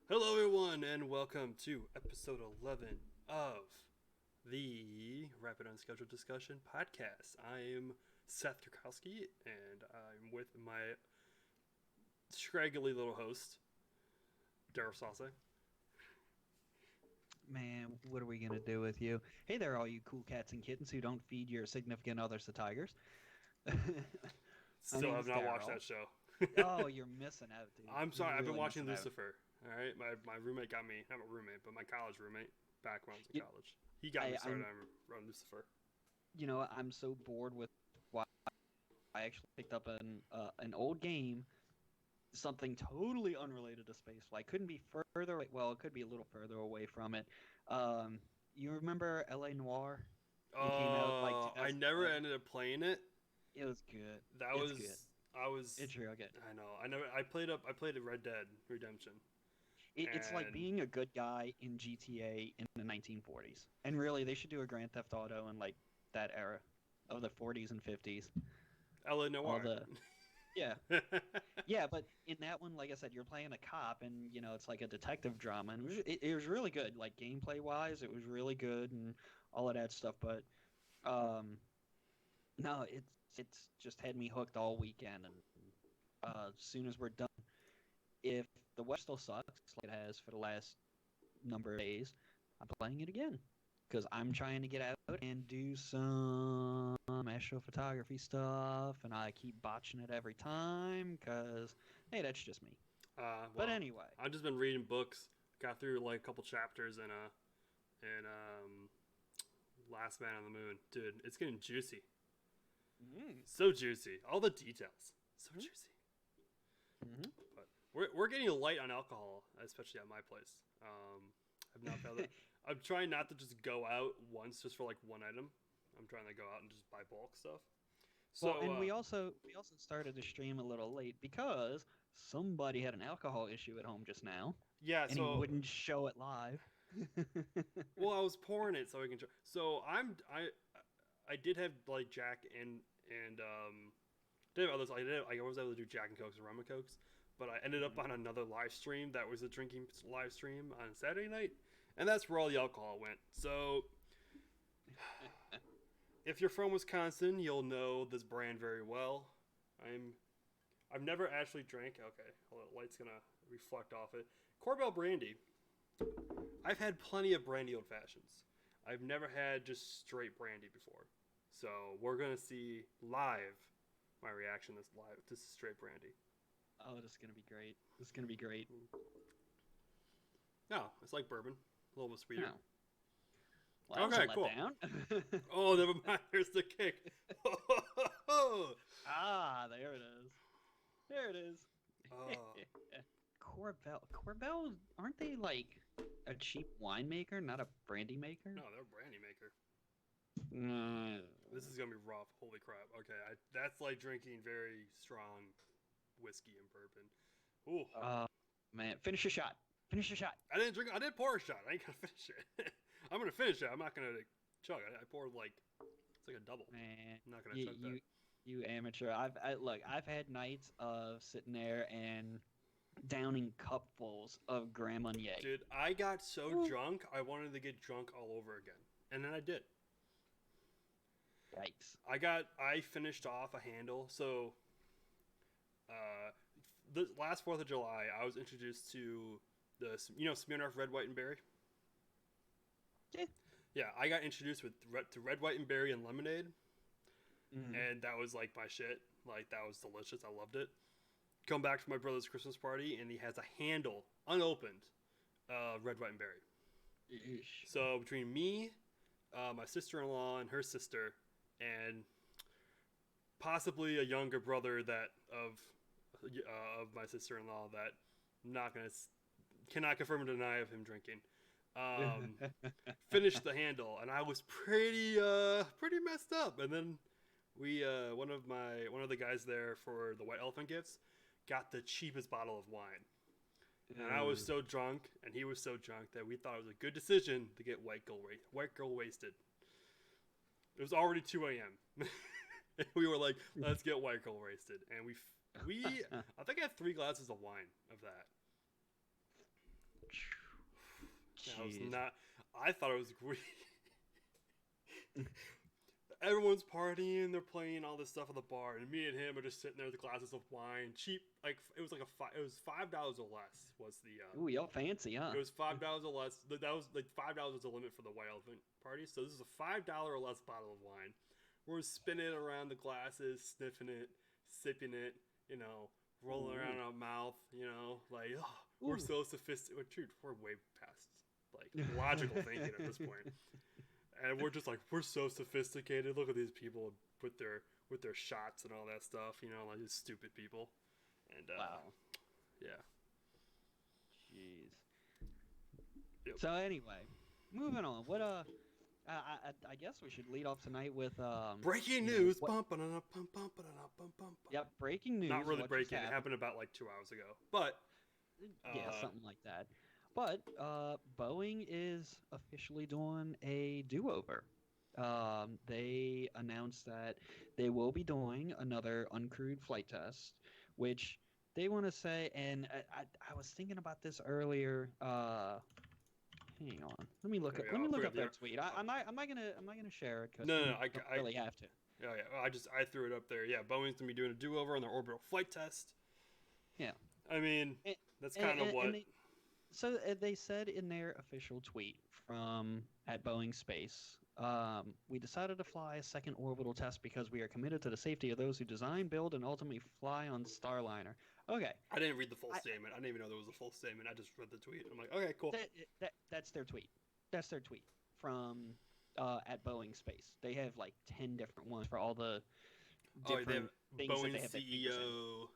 Hello, everyone, and welcome to episode 11 of the Rapid Unscheduled Discussion podcast. I am Seth Kurkowski, and I'm with my scraggly little host, Daryl Sausse. Man, what are we gonna do with you? Hey there, all you cool cats and kittens who don't feed your significant others to tigers. My Still have name's not watched Daryl. that show. Oh, you're missing out, dude. I'm You're sorry, I've been really watching missing out. Lucifer. All right, my roommate got me, not my roommate, but my college roommate back when I was in You, college. He got me started I'm, on Lucifer. I'm so bored with why I actually picked up an old game, something totally unrelated to spaceflight. Couldn't be further. Well, it could be a little further away from it. You remember L.A. Noir? It came out like I never 2011. ended up playing it. It was good. That It's good. was I was It's real good. I know. I played a Red Dead Redemption. It's like And being a good guy in GTA in the 1940s. And really, they should do a Grand Theft Auto in like that era of the 40s and 50s. Ella All Noir. the yeah, yeah. But in that one, like I said, you're playing a cop, and it's like a detective drama, and it was really good. Like gameplay wise, it was really good, and all of that stuff. But um, no, it's just had me hooked all weekend, and as soon as we're done, if the weather still sucks like it has for the last number of days, I'm playing it again because I'm trying to get out and do some astrophotography stuff, and I keep botching it every time because hey, that's just me. But well, anyway, I've just been reading books. Got through like a couple chapters in Last Man on the Moon. Dude, it's getting juicy. mm-hmm. So juicy. All the details. So juicy. Mm-hmm. But we're getting light on alcohol, especially at my place. I've not found that. I'm trying not to just go out once just for like one item. I'm trying to go out and just buy bulk stuff. Well, So and we also started the stream a little late because somebody had an alcohol issue at home just now, yeah, and he so wouldn't show it live. well, I was pouring it so I can. So I did have like Jack and did have others. I was able to do Jack and Cokes and rum and Cokes, but I ended up on another live stream that was a drinking live stream on Saturday night, and that's where all the alcohol went. So if you're from Wisconsin, you'll know this brand very well. I'm I've never actually drank. Okay, hold on, the light's gonna reflect off it. Corbel brandy. I've had plenty of brandy old fashions. I've never had just straight brandy before. So we're gonna see live my reaction to straight brandy. Oh, this is gonna be great. This is gonna be great. No, it's like bourbon, a little bit sweeter. No. Well, that Okay, was a cool. letdown. Oh, never mind. There's the kick. Ah, there it is. There it is. Oh, Corbel, aren't they like a cheap winemaker, not a brandy maker? no, they're a brandy maker. Mm. This is gonna be rough. Holy crap. Okay, that's like drinking very strong whiskey and bourbon. Ooh, Man, finish your shot. Finish your shot. I didn't drink. I didn't pour a shot. I ain't gonna finish it. I'm gonna finish it. I'm not gonna chug. I poured like it's like a double. Man, I'm not gonna you chug that. you you amateur. Look. I've had nights of sitting there and downing cupfuls of Grand Marnier. Dude, I got so Ooh. drunk. I wanted to get drunk all over again, and then I did. Yikes. I finished off a handle. So, uh, the last 4th of July, I was introduced to Smirnoff Red, White, and Berry. Yeah. Yeah, I got introduced to red, white, and berry and lemonade, Mhm. and that was like my shit. Like that was delicious. I loved it. Come back from my brother's Christmas party, and he has a handle unopened, red, white, and berry. Yeesh. So between me, my sister-in-law, and her sister, and possibly a younger brother of my sister-in-law that I'm not gonna cannot confirm or deny of him drinking. Um, Finished the handle, and I was pretty messed up. And then we one of the guys there for the White Elephant gifts got the cheapest bottle of wine, and I was so drunk, and he was so drunk that we thought it was a good decision to get white girl wasted. It was already 2 a.m. We were like, let's get white girl wasted, and we I think I had 3 glasses of wine of that. I was Jeez. not. I thought it was great. Everyone's partying, they're playing all this stuff at the bar, and me and him are just sitting there with glasses of wine, cheap. Like it was $5 or less was the. Ooh, y'all fancy, huh? It was $5 or less. That was like $5 was the limit for the White Elephant party. So this is a $5 or less bottle of wine. We're spinning around the glasses, sniffing it, sipping it, rolling around our mouth, like we're so sophisticated. Dude, we're way past like logical thinking at this point. And we're just like, we're so sophisticated. Look at these people with their shots and all that stuff, like these stupid people. And wow. Yeah. Jeez. Yep. So anyway, moving on. What I guess we should lead off tonight with breaking news. Yep, breaking news. Not really breaking. It happened about like 2 hours ago, but yeah, something like that. But Boeing is officially doing a do-over. They announced that they will be doing another uncrewed flight test, which they want to say. And I was thinking about this earlier. Hang on, let me look up their tweet. I'm not gonna share it because I don't really have to. Yeah. I threw it up there. Yeah, Boeing's gonna be doing a do-over on their orbital flight test. Yeah. I mean, that's kind of what. So they said in their official tweet from at Boeing Space, we decided to fly a second orbital test because we are committed to the safety of those who design, build, and ultimately fly on Starliner. Okay. I didn't read the full statement. I didn't even know there was a full statement. I just read the tweet. I'm like, okay, cool. That's their tweet. That's their tweet from at Boeing Space. They have like 10 different ones for all the different things Boeing that they have CEO.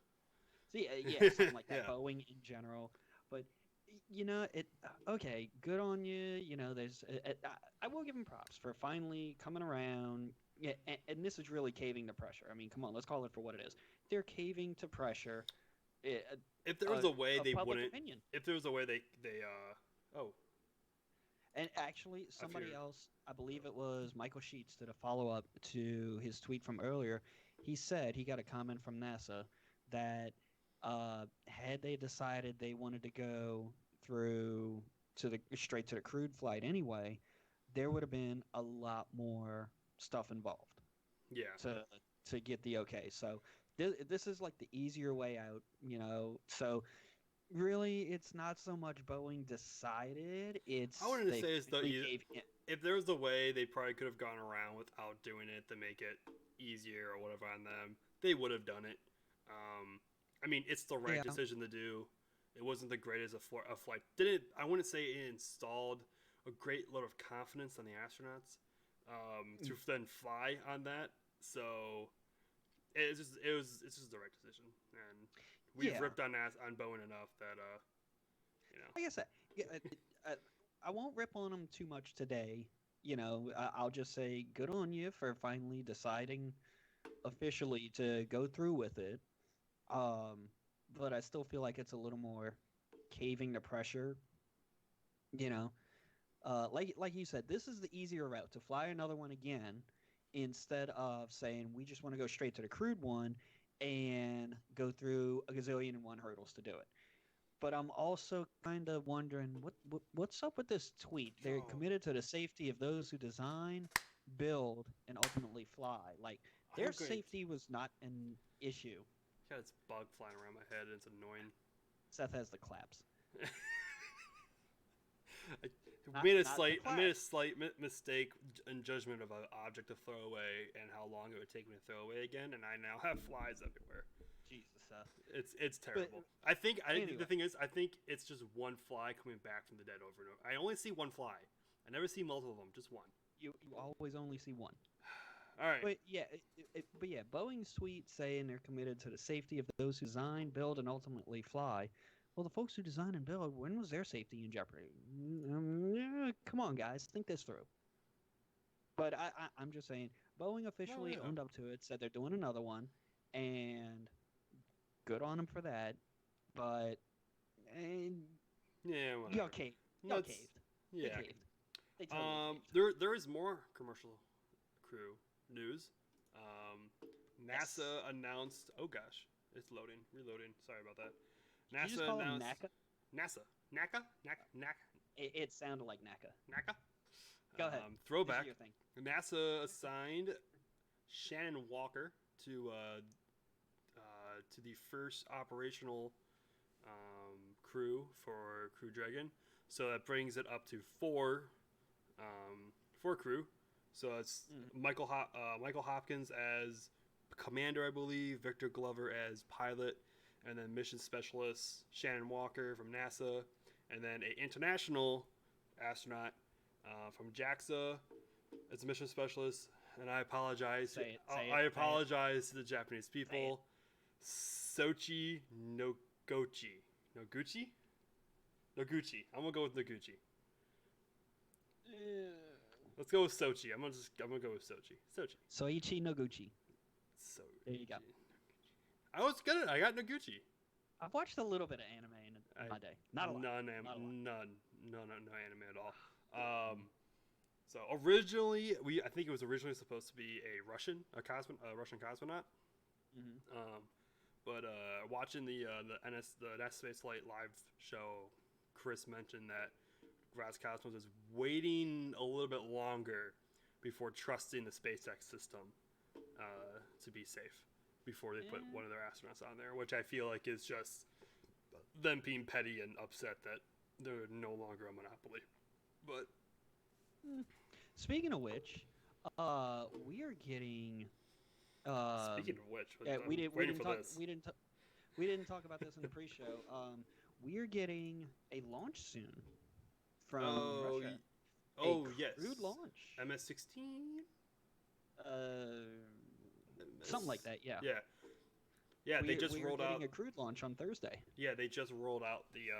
Yeah, something like that. Yeah. Boeing in general. But okay, good on you. There's I will give them props for finally coming around. Yeah, and this is really caving to pressure. I mean, come on, let's call it for what it is. They're caving to pressure. If there was a way they wouldn't. Opinion. If there was a way they. And actually, somebody else, I believe it was Michael Sheets, did a follow-up to his tweet from earlier. He said he got a comment from NASA that had they decided they wanted to go through straight to the crewed flight anyway, there would have been a lot more stuff involved. Yeah. To get the okay. So this is like the easier way out, So really, it's not so much Boeing decided. It's I wanted to say is though, if there was a way they probably could have gone around without doing it to make it easier or whatever on them, they would have done it. I mean, it's the right decision to do. It wasn't the greatest of flight. I wouldn't say it installed a great load of confidence on the astronauts to then fly on that. So it's just the right decision, and we've ripped on Boeing enough that Like I said, I won't rip on them too much today. I'll just say good on you for finally deciding officially to go through with it. But I still feel like it's a little more caving to pressure. Like you said, this is the easier route to fly another one again instead of saying we just want to go straight to the crewed one and go through a gazillion and one hurdles to do it. But I'm also kind of wondering what's up with this tweet. They're committed to the safety of those who design, build, and ultimately fly. Like their safety was not an issue. Got this bug flying around my head and it's annoying. Seth has the claps. I made a slight mistake in judgment of an object to throw away and how long it would take me to throw away again, and I now have flies everywhere. Jesus, Seth. It's terrible. But, the thing is, I think it's just one fly coming back from the dead over and over. I only see one fly. I never see multiple of them, just one. You always only see one. All right. But Boeing's tweet saying they're committed to the safety of those who design, build, and ultimately fly. Well, the folks who design and build, when was their safety in jeopardy? Come on, guys, think this through. But I'm just saying, Boeing officially owned up to it, said they're doing another one, and good on them for that. But y'all caved. Y'all caved. Yeah. They caved. They totally caved. There is more commercial crew news. NASA announced. Oh gosh, it's reloading. Sorry about that. NASA announced. NACA? NASA. NACA? It sounded like NACA. NACA. Go ahead. Throwback. This is your thing. NASA assigned Shannon Walker to the first operational crew for Crew Dragon. So that brings it up to four crew. So it's Michael Hopkins as commander, I believe. Victor Glover as pilot, and then mission specialist Shannon Walker from NASA, and then an international astronaut from JAXA as a mission specialist. And I apologize. I apologize to the Japanese people. Soichi Noguchi. Noguchi? Noguchi. I'm gonna go with Noguchi. Let's go with Soichi. I'm gonna go with Soichi. Soichi Noguchi. Soichi. There you go. I was good. I got Noguchi. I've watched a little bit of anime in my day. Not a lot. None anime at all. So originally, I think it was originally supposed to be a Russian cosmonaut. But watching the NASA Spaceflight live show, Chris mentioned that Roscosmos is waiting a little bit longer before trusting the SpaceX system to be safe before they put one of their astronauts on there, which I feel like is just them being petty and upset that they're no longer a monopoly. But speaking of which, we are getting. Speaking of which, we didn't talk about this in the pre-show. We are getting a launch soon from Russia. Yes, crude launch. MS-16. Something like that. Yeah. They just rolled out a crude launch on Thursday. Yeah, they just rolled out the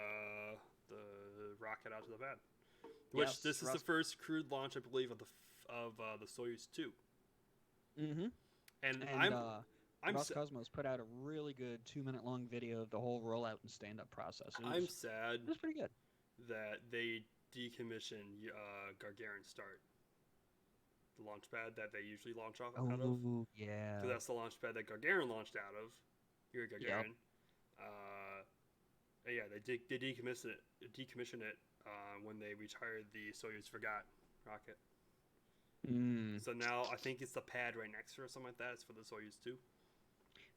rocket out to the pad. Which this is the first crude launch, I believe, of the Soyuz 2. Mm-hmm. And Roscosmos put out a really good 2-minute long video of the whole rollout and stand-up process. I'm sad. It was pretty good. That they decommissioned Gagarin Start, the launch pad that they usually launch off out of. Oh, yeah. Because that's the launch pad that Gagarin launched out of. Yuri Gagarin. Yep. They decommissioned it when they retired the Soyuz Fregat rocket. So now I think it's the pad right next to it or something like that. It's for the Soyuz 2.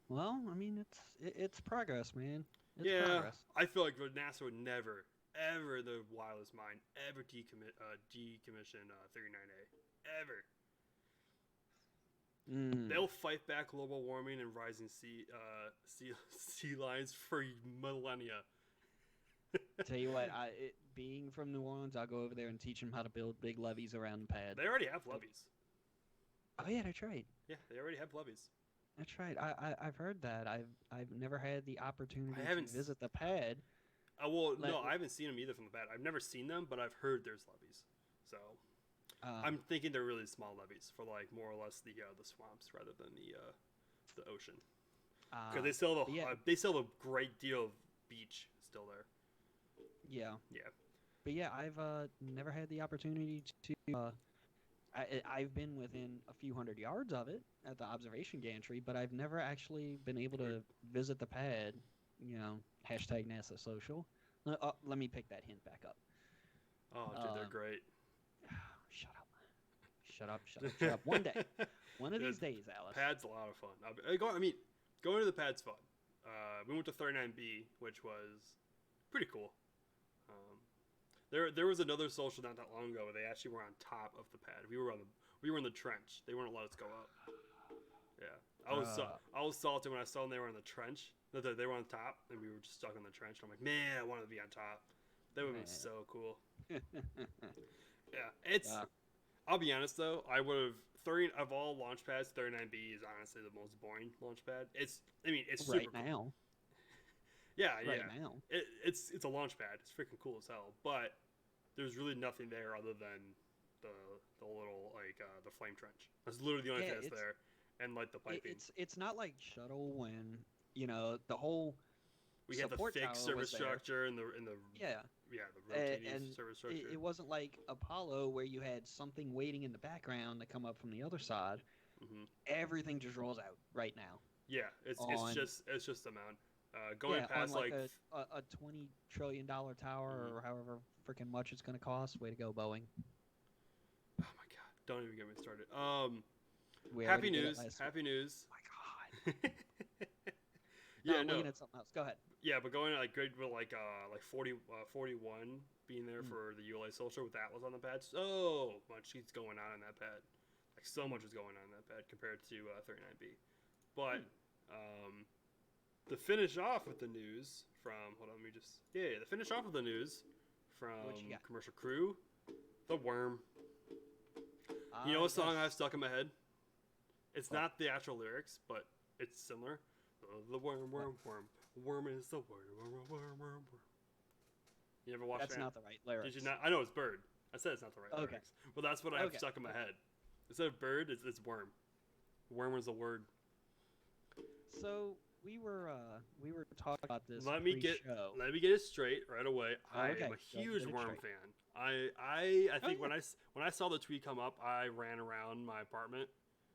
Well, I mean, it's progress, man. It's progress. I feel like NASA would never, ever, the wildest mind, ever decommission 39A. Ever. They'll fight back global warming and rising sea lines for millennia. Tell you what, being from New Orleans, I'll go over there and teach them how to build big levees around the pad. They already have levees. Oh yeah, that's right. Yeah, they already have levees. That's right. I've heard that. I've never had the opportunity to visit the pad. No, I haven't seen them either from the pad. I've never seen them, but I've heard there's levees. So I'm thinking they're really small levees for like more or less the swamps rather than the ocean. Because they still have a great deal of beach still there. Yeah. Yeah. But yeah, I've never had the opportunity to. I've been within a few hundred yards of it at the observation gantry, but I've never actually been able to visit the pad. Hashtag NASA Social. Let me pick that hint back up. Oh, dude, they're great. Shut up. One day. One of these days, Alice. Pad's a lot of fun. Going to the pad's fun. We went to 39B, which was pretty cool. There was another social not that long ago where they actually were on top of the pad. We were in the trench. They wouldn't let us go up. Yeah, I was salty when I saw them. They were in the trench. They were on top, and we were just stuck in the trench. I'm like, man, I wanted to be on top. That would have been so cool. Yeah, I'll be honest though. I would have of all launch pads, 39B is honestly the most boring launch pad. It's super right now. Cool. Yeah. Now. It's a launch pad. It's freaking cool as hell. But there's really nothing there other than the little the flame trench. That's literally the only thing that's there, and like the piping. It's not like shuttle when the whole. We have the fixed service structure and the rotating service structure. It wasn't like Apollo where you had something waiting in the background to come up from the other side. Mm-hmm. Everything just rolls out right now. Yeah, it's just a mountain. Going Yeah, on past like a $20 trillion tower or however freaking much it's going to cost. Way to go, Boeing. oh my god, don't even get me started. We Happy already did it news, last happy week. news. My God. No, Yeah, I'm no, looking at something else. Go ahead. yeah, but going like grade with like 41 being there Mm. for the ULA social with Atlas on the pad. So much is going on in that pad. Like so much is going on in that pad compared to 39B. But to finish off with the news from hold on, let me just to finish off with the news from What you got? Commercial Crew, The Worm. You know Ah, what song yes. I've stuck in my head? It's What? not the actual lyrics, but it's similar. The worm, What? worm, worm. Worm is the worm, worm, worm, worm, worm. You ever watched That's that? not the right lyrics. Did you not? I know it's bird. I said it's not the right Okay. lyrics. Well, that's what I have Okay. stuck in my head. Instead of bird, it's worm. Worm was the word. So we were talking about this Let me get it straight right away. I Okay, am a go huge get it worm straight. fan. I think yeah. when I saw the tweet come up, I ran around my apartment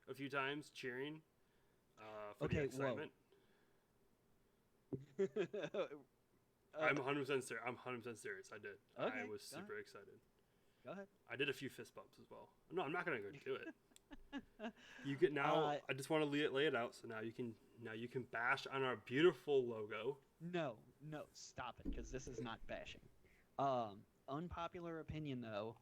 a few times cheering for the Okay, excitement. I'm 100% serious. I'm 100% serious. I did. Okay, I was go super excited. Go ahead. I did a few fist bumps as well. No, I'm not gonna go do it. You can now. I just want to lay it out. So now you can bash on our beautiful logo. No, stop it, because this is not bashing. Unpopular opinion though,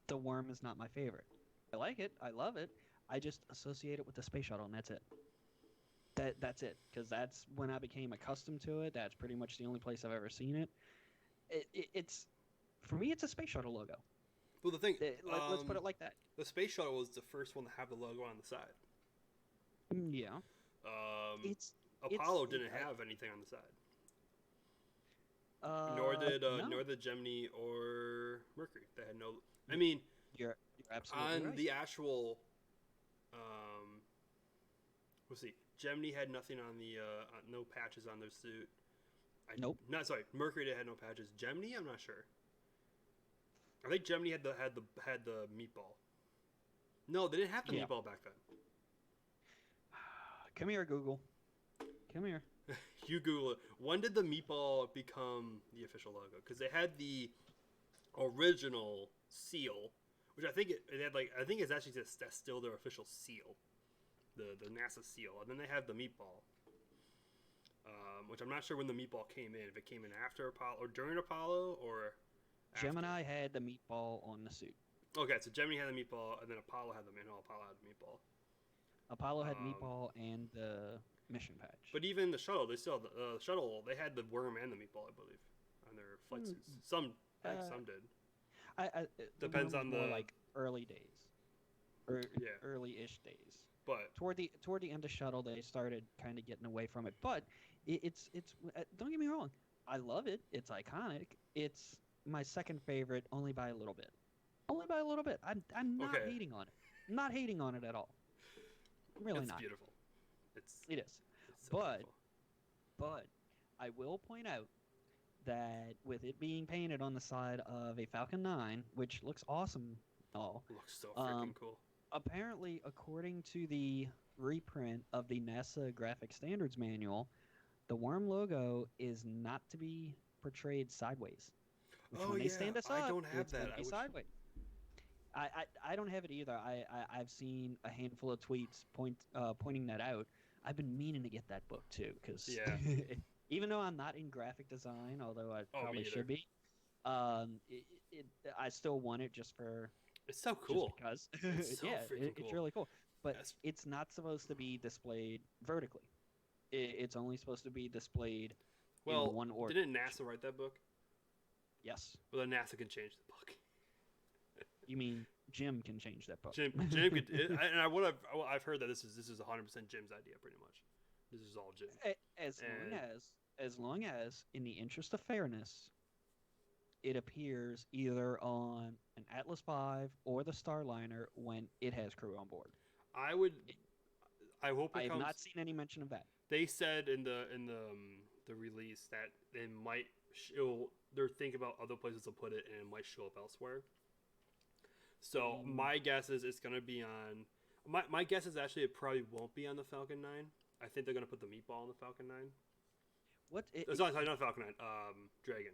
the worm is not my favorite. I like it. I love it. I just associate it with the space shuttle, and that's it. That's it, because that's when I became accustomed to it. That's pretty much the only place I've ever seen it. It's for me, it's a space shuttle logo. Well, the thing, Let's put it like that. the space shuttle was the first one to have the logo on the side. Yeah. Apollo didn't have anything on the side. Nor did Gemini or Mercury. They had no. I mean, you're absolutely on right. the actual. Let's see. Gemini had nothing on the no patches on their suit. Nope. Not sorry. Mercury had no patches. Gemini, I'm not sure. I think Gemini had the meatball. No, they didn't have the meatball back then. Come here, Google. Come here. You Google it. When did the meatball become the official logo? Because they had the original seal, which I think I think it's actually that's still their official seal, the NASA seal, and then they have the meatball, which I'm not sure when the meatball came in. If it came in after Apollo or during Apollo or after. Gemini had the meatball on the suit. Okay, so Gemini had the meatball, and then Apollo had the Apollo had the meatball. Apollo had meatball and the mission patch. But even the shuttle, they still shuttle. They had the worm and the meatball, I believe, on their flight suits. Some did. Depends on the like early days, early-ish days. But toward the end of shuttle, they started kind of getting away from it. But it's don't get me wrong, I love it. It's iconic. It's my second favorite, only by a little bit. Only by a little bit. I'm not hating on it. I'm not hating on it at all. Really it's not. Beautiful. It is. It's so beautiful. But I will point out that with it being painted on the side of a Falcon 9, which looks awesome, all looks so freaking cool. Apparently, according to the reprint of the NASA Graphic Standards Manual, the worm logo is not to be portrayed sideways. When they stand us up, I don't have it's going to be sideways. I don't have it either. I've seen a handful of tweets pointing that out. I've been meaning to get that book too, because even though I'm not in graphic design, although I probably should be, I still want it just for. It's so cool. Just because it's so freaking cool. It's really cool. But it's not supposed to be displayed vertically. It's only supposed to be displayed in one order. Didn't NASA write that book? Yes. Well, then NASA can change the book. You mean Jim can change that book? Jim could, and I've heard that this is 100% Jim's idea, pretty much. This is all Jim. As long as, in the interest of fairness, it appears either on an Atlas V or the Starliner when it has crew on board. I hope it I have comes. not seen any mention of that. They said in the release that they might they're thinking about other places to put it, and it might show up elsewhere. So my guess is it's going to be on. My guess is actually it probably won't be on the Falcon 9. I think they're going to put the meatball on the Falcon 9. What? It's not Falconite. Dragon.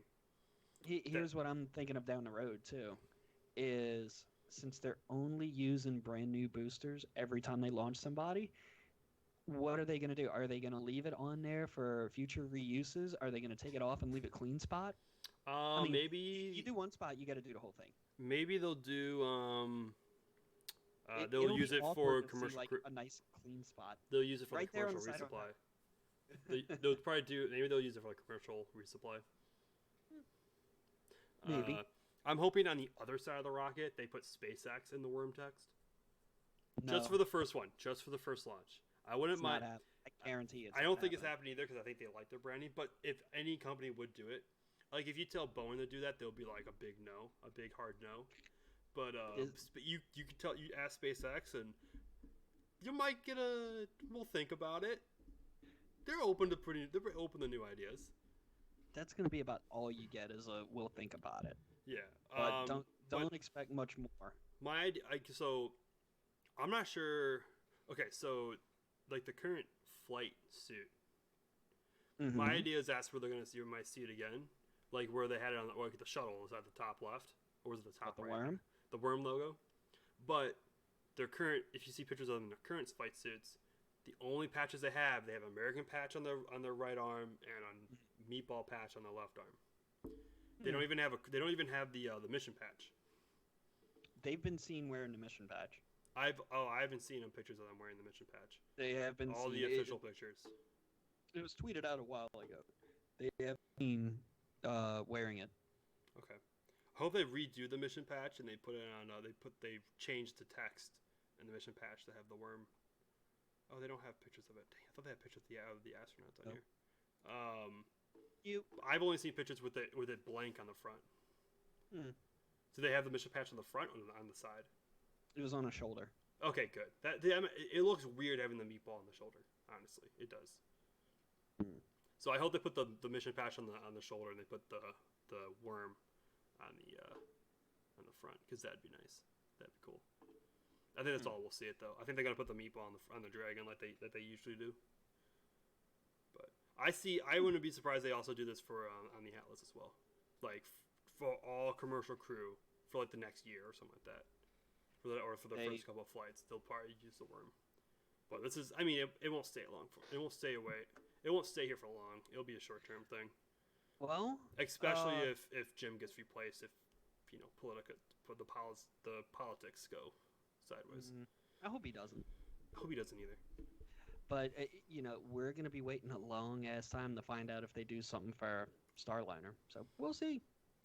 Here's what I'm thinking of down the road too, is since they're only using brand new boosters every time they launch somebody, what are they going to do? Are they going to leave it on there for future reuses? Are they going to take it off and leave it clean spot? I mean, Maybe you do one spot, you got to do the whole thing. maybe they'll do they'll It'll use be it for awkward to see, commercial. like a nice clean spot. They'll use it for right the there on commercial the side of resupply. They'll probably do. Maybe they'll use it for like commercial resupply. Maybe. I'm hoping on the other side of the rocket they put SpaceX in the worm text. No, Just for the first one, just for the first launch. I wouldn't it's mind. not I guarantee it's I don't not think it's happening. happening either because I think they like their branding. But if any company would do it, like if you tell Boeing to do that, they'll be like a big no, a big hard no. But you could tell, you ask SpaceX and you might get a. We'll think about it. They're open to new ideas. That's going to be about all you get is a we'll think about it. Yeah, But don't expect much more. My idea, so I'm not sure. Okay, so like the current flight suit. Mm-hmm. My idea is that's where they're gonna see. We might see it again, like where they had it on like the shuttle is at the top left, or was it the top the right? worm? The worm logo. But their current, if you see pictures of them in their current flight suits, the only patches they have American patch on their right arm and on meatball patch on their left arm. They don't even have the mission patch. They've been seen wearing the mission badge. I haven't seen them pictures of them wearing the mission patch. They have been all seen, the official pictures. It was tweeted out a while ago. They have been wearing it. Okay. I hope they redo the mission patch and they put it on. They changed the text in the mission patch to have the worm. Oh, they don't have pictures of it. Dang, I thought they had pictures of the astronauts on here. I've only seen pictures with it blank on the front. So they have the mission patch on the front or on the side? It was on a shoulder. Okay, good. It looks weird having the meatball on the shoulder. Honestly, it does. So I hope they put the mission patch on the shoulder and they put the worm on the front because that'd be nice. That'd be cool. I think that's all we'll see it though. I think they're gonna put the meatball on the dragon like they usually do. But I wouldn't be surprised they also do this for on the Atlas as well, like for all commercial crew for like the next year or something like that. For the first couple of flights, they'll probably use the worm. But this is, it won't stay long. It won't stay away. It won't stay here for long. It'll be a short-term thing. Well, especially if Jim gets replaced, if the politics go sideways. I hope he doesn't. I hope he doesn't either. But we're gonna be waiting a long ass time to find out if they do something for Starliner. So we'll see.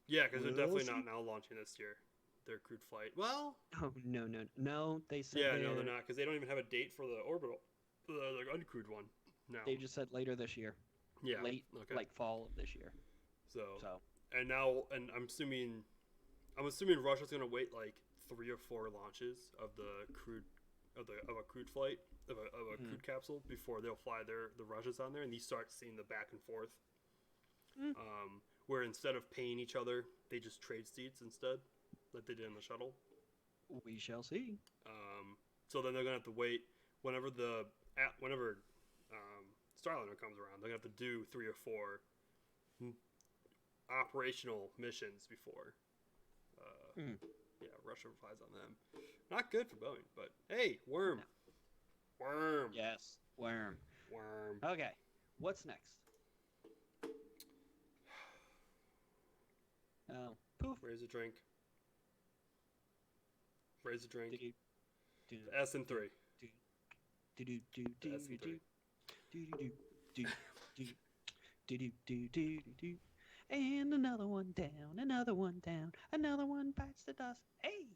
Yeah, because they're definitely not now launching this year. Their crewed flight. Well. Oh no! They said. Yeah, no, they're not because they don't even have a date for the orbital, the uncrewed one. No. They just said later this year. Yeah. Late, like fall of this year. So. And I'm assuming Russia's gonna wait like 3 or 4 launches of a crewed flight of a crewed capsule before they'll fly the Russians on there, and you start seeing the back and forth. Where instead of paying each other, they just trade seats instead, like they did in the shuttle. We shall see. So then they're gonna have to wait whenever Starliner comes around. They're gonna have to do 3 or 4 operational missions before. Russia flies on them. Not good for Boeing, but hey, worm. No. Worm. Yes, worm. Worm. Okay, what's next? Oh, poof. Raise a drink. Raise a drink. Do, SN3. And another one down, another one down, another one bites the dust. Hey.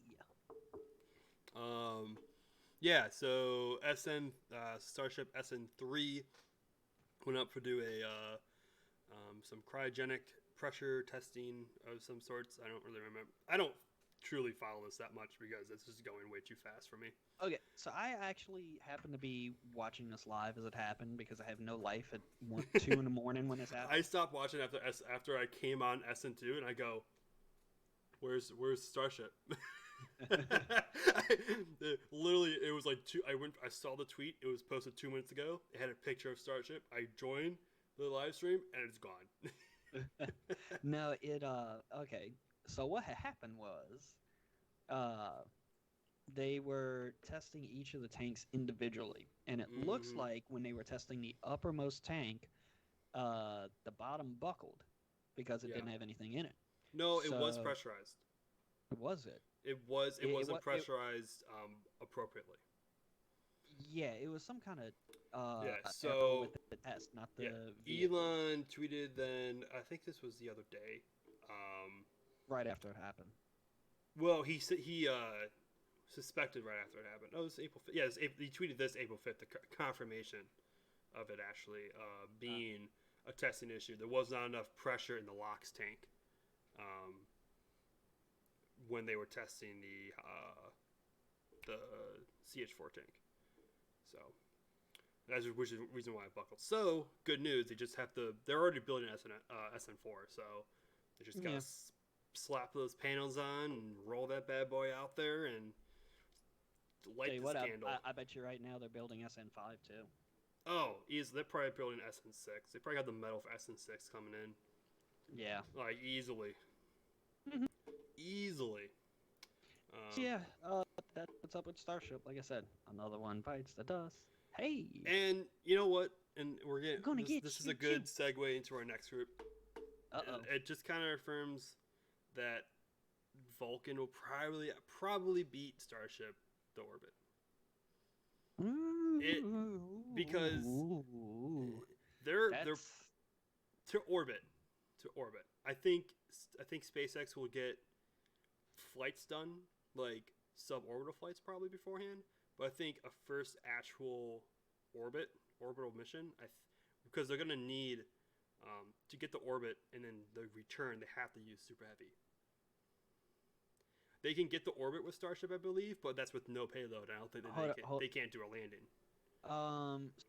Yeah. So Starship SN3 went up to do some cryogenic pressure testing of some sorts. I don't really remember. I don't truly follow this that much because it's just going way too fast for me. Okay, so I actually happen to be watching this live as it happened because I have no life at 2 in the morning when this happened. I stopped watching after I came on SN2 and I go, "Where's Starship?" Literally, it was like I saw the tweet. It was posted 2 minutes ago. It had a picture of Starship. I joined. the live stream, and it's gone. No, it okay. So what had happened was they were testing each of the tanks individually, and it looks like when they were testing the uppermost tank, the bottom buckled because it didn't have anything in it. No, it was pressurized. Was it? It wasn't pressurized appropriately. Yeah, it was some kind of so error with the test, not the vehicle. Elon tweeted then, I think this was the other day. Right after it happened. Well, he suspected right after it happened. Oh, it was April 5th. Yeah, he tweeted this April 5th, the confirmation of it actually being a testing issue. There was not enough pressure in the LOX tank when they were testing the CH4 tank. So that's which is the reason why it buckled. So good news, they're already building SN4, so they just gotta slap those panels on and roll that bad boy out there and light this candle. I bet you right now they're building SN5 too. Oh, they're probably building SN6. They probably got the metal for SN6 coming in. Yeah. Like, easily. Easily. That's up with Starship. Like I said, another one bites the dust. Hey! And you know what? And we're getting... This is a good segue into our next group. Uh-oh. It just kind of affirms that Vulcan will probably beat Starship to orbit. Because they're to orbit. I think SpaceX will get flights done, like suborbital flights probably beforehand. But I think a first actual orbital mission, because they're gonna need to get the orbit and then the return, they have to use Super Heavy. They can get the orbit with Starship, I believe, but that's with no payload. I don't think they can't do a landing.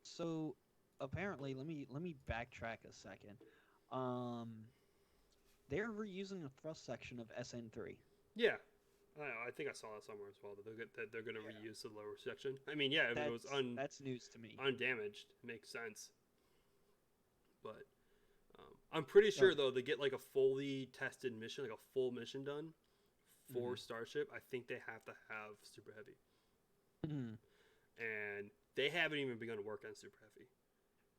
So apparently, let me backtrack a second. They're reusing the thrust section of SN3. Yeah, I think I saw that somewhere as well. That they're going to reuse the lower section. I mean, if it was that's news to me. Undamaged, makes sense. But I'm pretty sure though they get like a fully tested mission, like a full mission done for Starship. I think they have to have Super Heavy, and they haven't even begun to work on Super Heavy.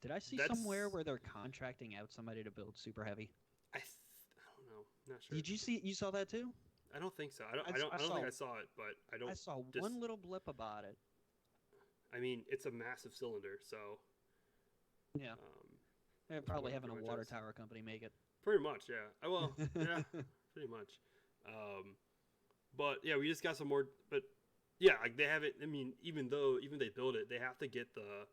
Did I see somewhere where they're contracting out somebody to build Super Heavy? I don't know. Not sure. Did you saw that too? I don't think so. I don't think I saw it, but I saw one little blip about it. I mean, it's a massive cylinder, so yeah. They're probably having a water tower company make it. Pretty much, yeah. Well, yeah, pretty much. But yeah, we just got some more. But yeah, like they have it. I mean, even they build it, they have to get the.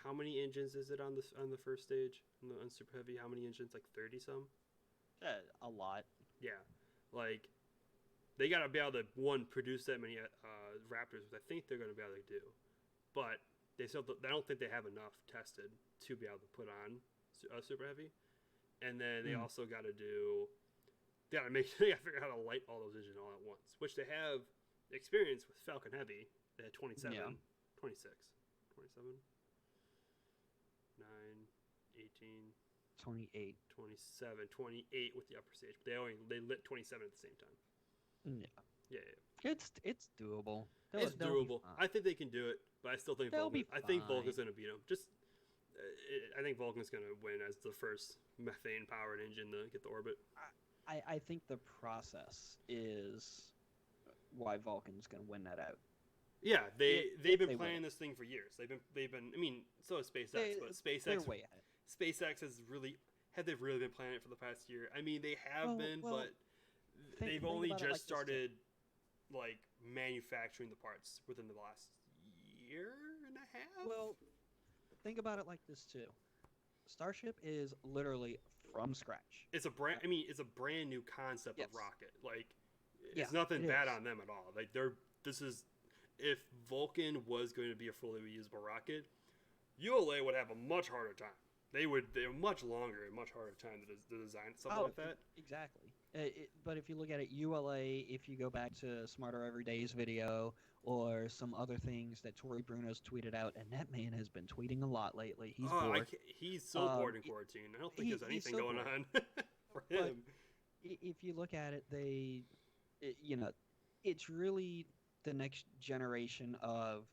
How many engines is it on the first stage on Super Heavy? How many engines? Like 30 some. A lot. Yeah, like they gotta be able to produce that many Raptors, which I think they're gonna be able to do, but I don't think they have enough tested to be able to put on Super Heavy, and then they also got to they got to figure out how to light all those engines all at once, which they have experience with Falcon Heavy. They had 27, 26, 27, 9, 18. 28, 27, 28 with the upper stage. But they lit 27 at the same time. Yeah. It's doable. It's doable. I think they can do it, but I still think Vulcan's going to beat them. I think Vulcan's going to win as the first methane powered engine to get the orbit. I think the process is why Vulcan's going to win that out. Yeah, they've been planning this thing for years. They've been. I mean, so has SpaceX, but SpaceX. They're way ahead. SpaceX have they really been planning it for the past year? I mean, they have been, but they've only just started like manufacturing the parts within the last year and a half. Well, think about it like this too. Starship is literally from scratch. It's a brand new concept of rocket. Like, it's nothing bad on them at all. Like, if Vulcan was going to be a fully reusable rocket, ULA would have a much harder time. They're much longer and much harder time to design something like that. Exactly. But if you look at it, ULA, if you go back to Smarter Everyday's video or some other things that Tori Bruno's tweeted out, and that man has been tweeting a lot lately. He's bored. He's so bored in quarantine. I don't think there's anything so going bored. on for But him. if you look at it, you know, it's really the next generation of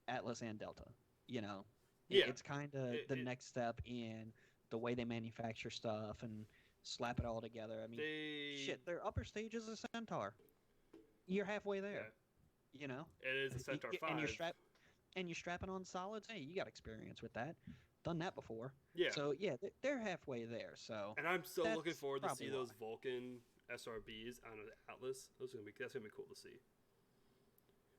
Atlas and Delta. You know, Yeah. it's kind of the next step in the way they manufacture stuff and slap it all together. I mean, shit, their upper stage is a Centaur. You're halfway there. Yeah. You know, It is a Centaur 5. And you're strapping on solids. Hey, you got experience with that. Done that before. Yeah. So yeah, they're halfway there. So. And I'm so looking forward to see those why. Vulcan SRBs on an Atlas. That's gonna be cool to see.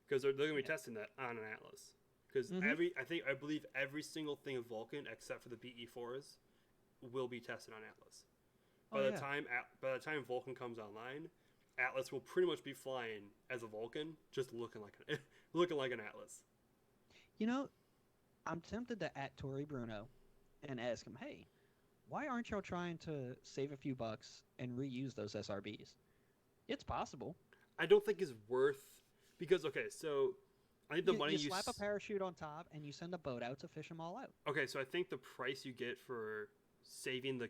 Because they're gonna be testing that on an Atlas. Because I believe every single thing of Vulcan except for the BE4s will be tested on Atlas. By the time Vulcan comes online, Atlas will pretty much be flying as a Vulcan, just looking like an Atlas. You know, I'm tempted to at Tori Bruno and ask him, hey, why aren't y'all trying to save a few bucks and reuse those SRBs? It's possible. I don't think it's worth because so I think the money you slap a parachute on top and you send a boat out to fish them all out. Okay, so I think the price you get for saving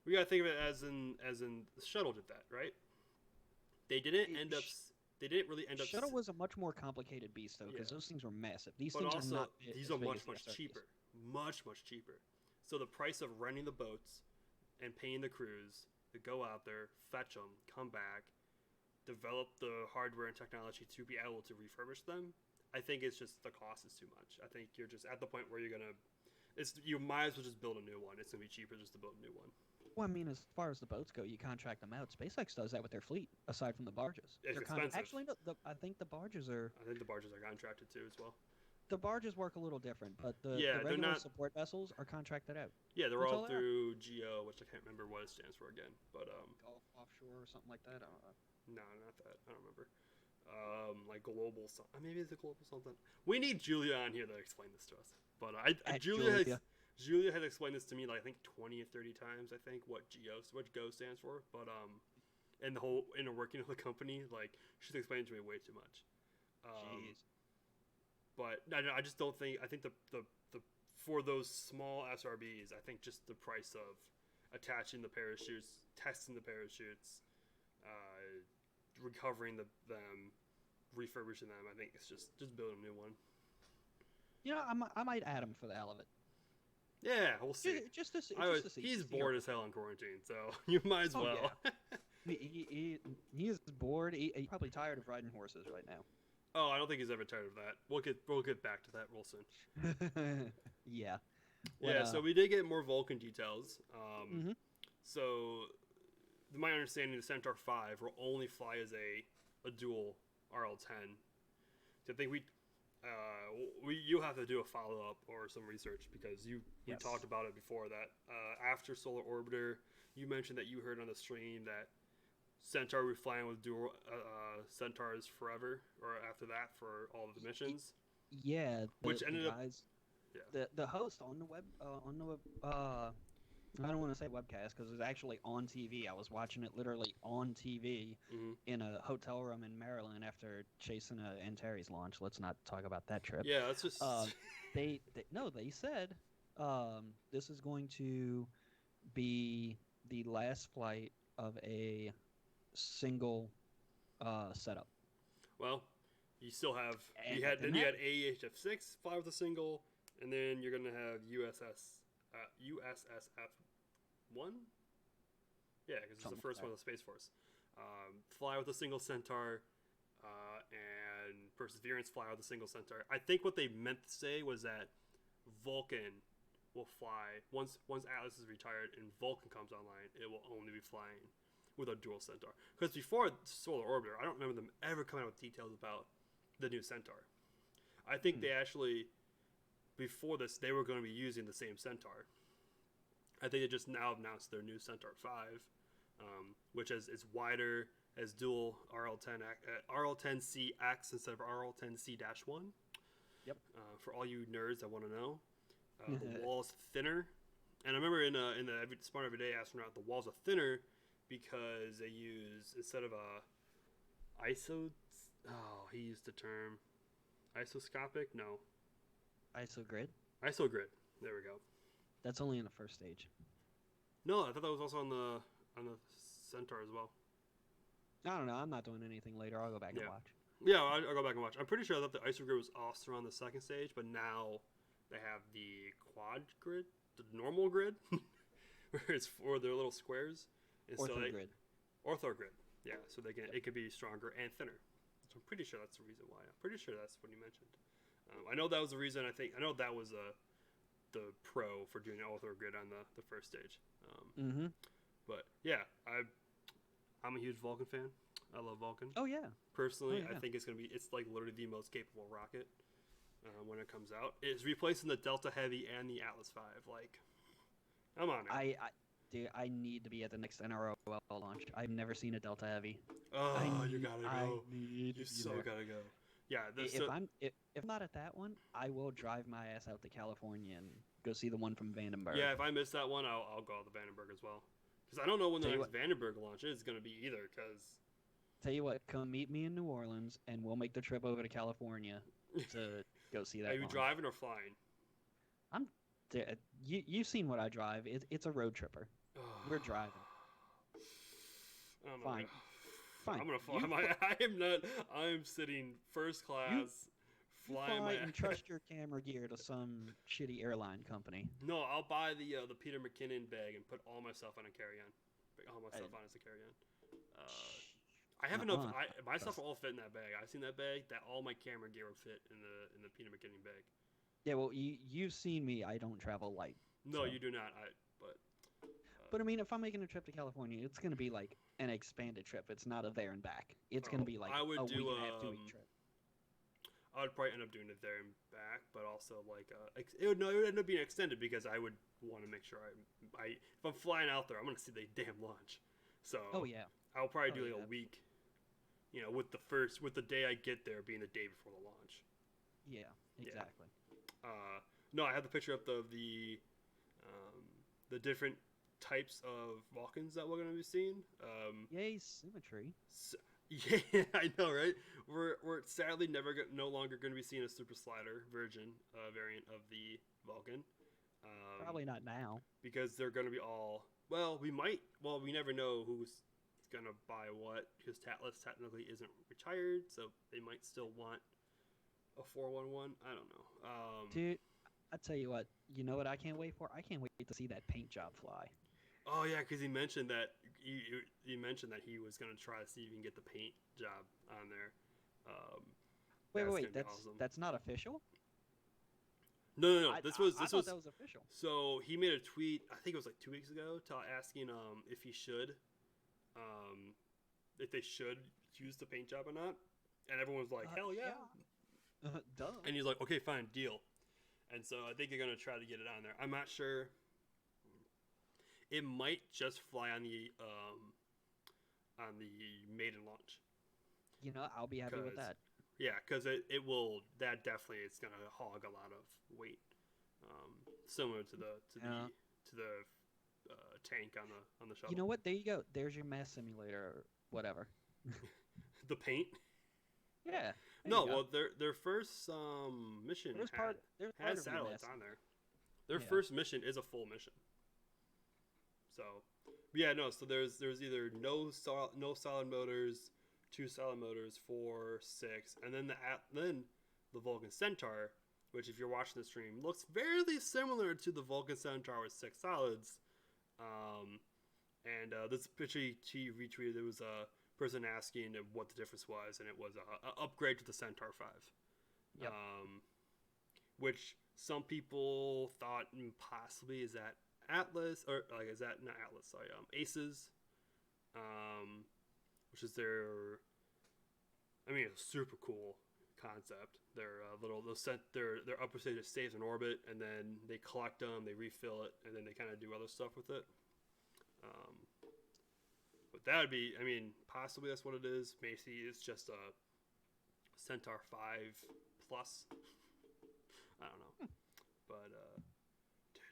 we gotta think of it as in the shuttle did that, right? They didn't really end up. Shuttle was a much more complicated beast though, because those things were massive. These things are much cheaper, much cheaper. So the price of renting the boats and paying the crews to go out there, fetch them, come back, develop the hardware and technology to be able to refurbish them, I think it's just the cost is too much. I think you're just at the point where you might as well just build a new one. It's gonna be cheaper just to build a new one. Well, I mean, as far as the boats go, you contract them out. SpaceX does that with their fleet, aside from the barges. It's expensive. Actually, no, I think the barges are. I think the barges are contracted too as well. The barges work a little different, but the regular support vessels are contracted out. Yeah, they're all through GO, which I can't remember what it stands for again. But Gulf Offshore or something like that. I don't know. No, not that. I don't remember. Like global something. Maybe it's a global something. We need Julia on here to explain this to us. But Julia has explained this to me like I think 20 or 30 times. I think what GO stands for. But and the whole working of the company, like she's explained to me way too much. Jeez. But I just don't think. I think the for those small SRBs, I think just the price of attaching the parachutes, testing the parachutes, recovering them, refurbishing them. I think it's just building a new one. You know, I might add him for the hell of it. Yeah, we'll see. Just to see. He's bored as hell in quarantine, so you might as well. Yeah. he is bored. He's probably tired of riding horses right now. Oh, I don't think he's ever tired of that. We'll get back to that real soon. Yeah. Yeah. So we did get more Vulcan details. So, my understanding, the Centaur 5 will only fly as a dual RL-10. So I think you'll have to do a follow up or some research because we talked about it before that after Solar Orbiter, you mentioned that you heard on the stream that Centaur will be flying with dual Centaurs forever, or after that for all of the missions. Yeah, which ended up. Yeah. The host on the web I don't want to say webcast because it was actually on TV. I was watching it literally on TV in a hotel room in Maryland after chasing a Antares launch. Let's not talk about that trip. Yeah, that's just. They said this is going to be the last flight of a single setup. Well, you still have you had AEHF-6 fly with a single, and then you're gonna have USSF-1. Yeah, because it's the first one of the Space Force. Fly with a single Centaur, and Perseverance fly with a single Centaur. I think what they meant to say was that Vulcan will fly once Atlas is retired and Vulcan comes online. It will only be flying with a dual Centaur. Because before Solar Orbiter, I don't remember them ever coming out with details about the new Centaur. I think they actually, before this, they were going to be using the same Centaur. I think they just now announced their new Centaur 5, which is wider, has dual RL10CX instead of RL10C-1. Yep. For all you nerds that want to know, the wall is thinner, And I remember in the Smart Everyday Astronaut, the walls are thinner because they use, instead of a he used the term isoscopic. No, Isogrid. isogrid. There we go. That's only in the first stage. No, I thought that was also on the Centaur as well. I don't know. I'm not doing anything later. I'll go back and watch. Yeah, I'll go back and watch. I'm pretty sure that the isogrid was also on the second stage, but now they have the quad grid, the normal grid, where it's for their little squares. And Orthogrid. Orthogrid. Yeah, so it could be stronger and thinner. So I'm pretty sure that's the reason why. I'm pretty sure that's what you mentioned. I know that was the reason. I know that was the pro for doing Orthogrid on the first stage. But yeah, I'm a huge Vulcan fan. I love Vulcan. Oh yeah. Personally, I think it's like literally the most capable rocket when it comes out. It's replacing the Delta Heavy and the Atlas V. Like, come on, man. Dude, I need to be at the next NRO launch. I've never seen a Delta Heavy. Oh, you gotta go. You so there. gotta go. Yeah. If I'm not at that one, I will drive my ass out to California and go see the one from Vandenberg. Yeah, if I miss that one, I'll go to Vandenberg as well. Because I don't know when the next Vandenberg launch is going to be either. Tell you what, come meet me in New Orleans, and we'll make the trip over to California to go see that. Are you driving or flying? You've seen what I drive. It's a road tripper. We're driving. Oh Fine. I'm gonna fly. I am not. I'm sitting first class. Flying fly and trust your camera gear to some shitty airline company. No, I'll buy the Peter McKinnon bag and put all my stuff on a carry-on. All my stuff on as a carry-on. I have enough. My stuff will all fit in that bag. I've seen that bag. That all my camera gear would fit in the Peter McKinnon bag. Yeah, well, you've seen me. I don't travel light. No, you do not. But I mean, if I'm making a trip to California, it's gonna be like an expanded trip. It's not a there and back. It's gonna be like a week and a half, 2 week trip. I would probably end up doing it there and back, but also like it would end up being extended because I would want to make sure if I'm flying out there, I'm gonna see the damn launch. So I'll probably do like a week, with the day I get there being the day before the launch. Yeah, exactly. No, I have the picture up of the different types of Vulcans that we're gonna be seeing. Yay, symmetry. Yeah, I know, right? We're sadly no longer going to be seeing a super slider virgin variant of the Vulcan. Probably not now. Because they're going to be all... Well, we never know who's going to buy what, because Atlas technically isn't retired, so they might still want a 411. I don't know. Dude, I tell you what, you know what I can't wait for? I can't wait to see that paint job fly. Oh yeah, because he mentioned that he mentioned that he was gonna try to see if he can get the paint job on there. Wait, that's not official? No. This thought that was official. So he made a tweet, I think it was like 2 weeks ago, asking if they should use the paint job or not, and everyone was like, hell yeah. Duh. And he's like, okay, fine, deal. And so I think they're gonna try to get it on there. I'm not sure. It might just fly on the maiden launch. I'll be happy with that. Yeah, because it will. That definitely is gonna hog a lot of weight, similar to the tank on the shuttle. You know what? There you go. There's your mass simulator or whatever. The paint. Yeah. No, well, their first mission has satellites on there. Their first mission is a full mission. So, yeah, no. So there's either no solid motors, 2 solid motors, 4, 6, and then the Vulcan Centaur, which if you're watching the stream looks very similar to the Vulcan Centaur with 6 solids. And this picture he retweeted. There was a person asking what the difference was, and it was an upgrade to the Centaur 5. Yep. Which some people thought possibly is that Atlas, or like is that not Atlas? Sorry, Aces, which is their a super cool concept. Their their upper stage stays in orbit, and then they collect them, they refill it, and then they kind of do other stuff with it. But that would be, possibly that's what it is. Maybe it's just a Centaur 5 plus. I don't know. But, dude,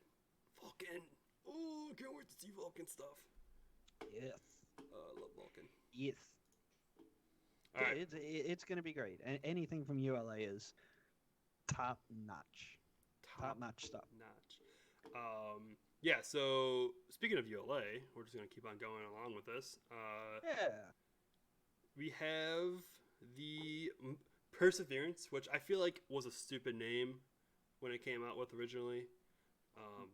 Vulcan, Oh, I can't wait to see Vulcan stuff. Yes. I love Vulcan. Yes. All right. It's going to be great. Anything from ULA is top notch. Top notch stuff. Yeah, so speaking of ULA, we're just going to keep on going along with this. Yeah. We have the Perseverance, which I feel like was a stupid name when it came out with originally.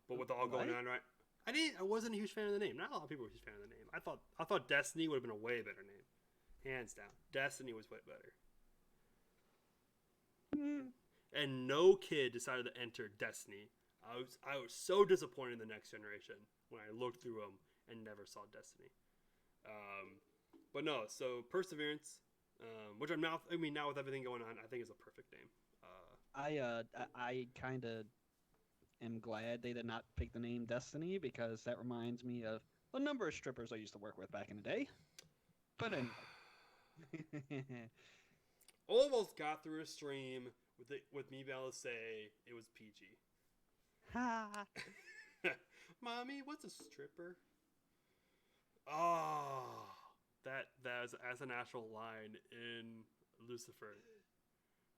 But with all going on, right? I wasn't a huge fan of the name. Not a lot of people were a huge fan of the name. I thought Destiny would have been a way better name. Hands down. Destiny was way better. And no kid decided to enter Destiny. I was so disappointed in the next generation when I looked through them and never saw Destiny. But no, so Perseverance, which now with everything going on, I think is a perfect name. I kind of am glad they did not pick the name Destiny because that reminds me of a number of strippers I used to work with back in the day. But anyway. Almost got through a stream with me being able to say it was PG. Mommy, what's a stripper? Oh, that's as an actual line in Lucifer.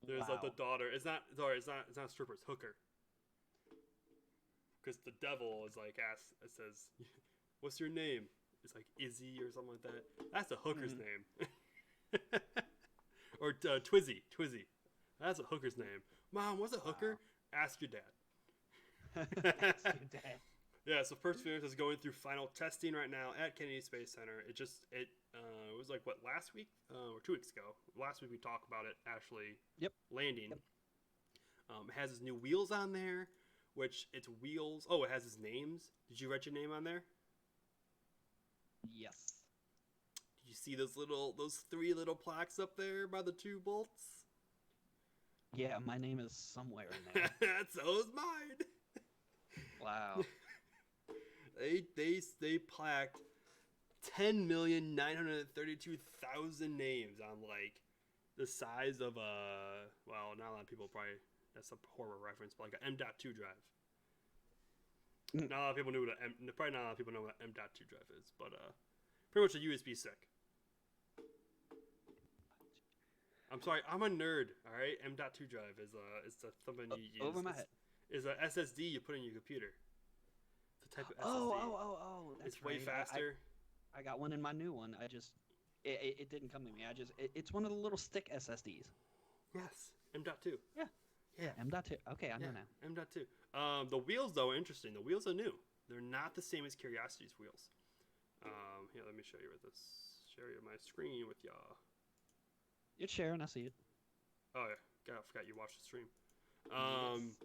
There's like the daughter. It's not stripper. It's hooker. Because the devil is like it says, "What's your name?" It's like Izzy or something like that. That's a hooker's name. Or Twizzy. That's a hooker's name. Mom, what's a hooker? Ask your dad. Ask your dad. Yeah, so Perseverance is going through final testing right now at Kennedy Space Center. It was like last week or 2 weeks ago. Last week we talked about it actually landing. Yep. It has his new wheels on there, which it's wheels. Oh, it has his names. Did you write your name on there? Yes. Did you see those 3 little plaques up there by the 2 bolts? Yeah, my name is somewhere in there. So is mine. Wow. They plaqued 10,932,000 names on like the size of not a lot of people probably, that's a horror reference, but like an M.2 drive. Not a lot of people knew probably not a lot of people know what an M.2 drive is, but pretty much a USB stick. I'm sorry, I'm a nerd. All right, M.2 drive is something you use. Over my head. Is a SSD you put in your computer. It's a type of SSD. Oh, that's it's way faster. I got one in my new one. It didn't come to me. It's one of the little stick SSDs. Yes, M.2. Yeah, M.2. Okay, I know now. M.2. The wheels though are interesting. The wheels are new. They're not the same as Curiosity's wheels. Here, let me show you share my screen with y'all. It's sharing. I see it. Oh yeah, I forgot you watched the stream. Yes.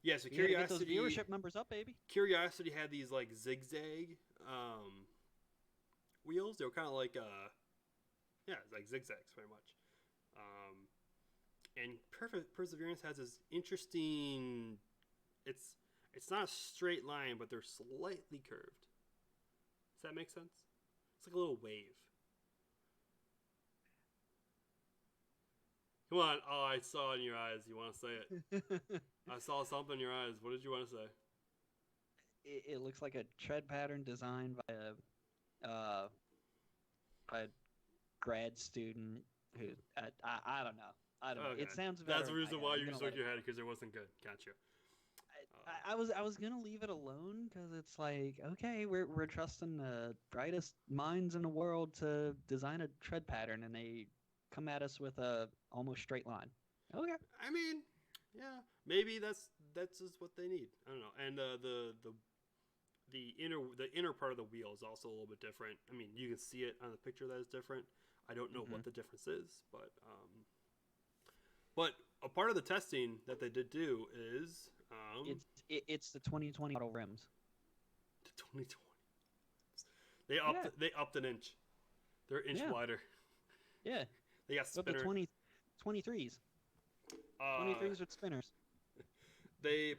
Yeah, so Curiosity. Curiosity. Get those viewership numbers up, baby. Curiosity had these like zigzag wheels. They were kind of like like zigzags pretty much. And Perseverance has this interesting. It's not a straight line, but they're slightly curved. Does that make sense? It's like a little wave. Come on. Oh, I saw it in your eyes. You want to say it? I saw something in your eyes. What did you want to say? It looks like a tread pattern designed by a grad student who I don't know. I don't know. Okay. It sounds better. That's the reason why you shook your head, because it wasn't good. Gotcha. I was gonna leave it alone because it's like, okay, we're trusting the brightest minds in the world to design a tread pattern, and they come at us with a almost straight line. Okay. I mean, yeah, maybe that's just what they need. I don't know. And the inner part of the wheel is also a little bit different. I mean, you can see it on the picture that it's different. I don't know what the difference is, but a part of the testing that they did do is it's the 2020 model rims. The 2020. They upped an inch. They're an inch wider. Yeah. They got spinner. The 23s. 23s with spinners.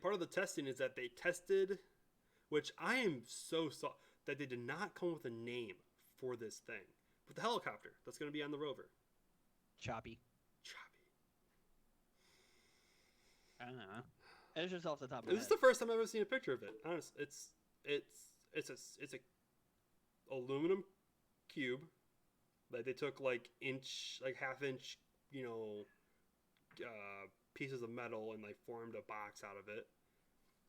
Part of the testing is that they tested, which I am so sorry that they did not come up with a name for this thing. But the helicopter that's going to be on the rover. Choppy. I don't know. It's just off the top of my head. This is the first time I've ever seen a picture of it. Honestly, it's a aluminum cube. Like they took like half inch, pieces of metal and like formed a box out of it.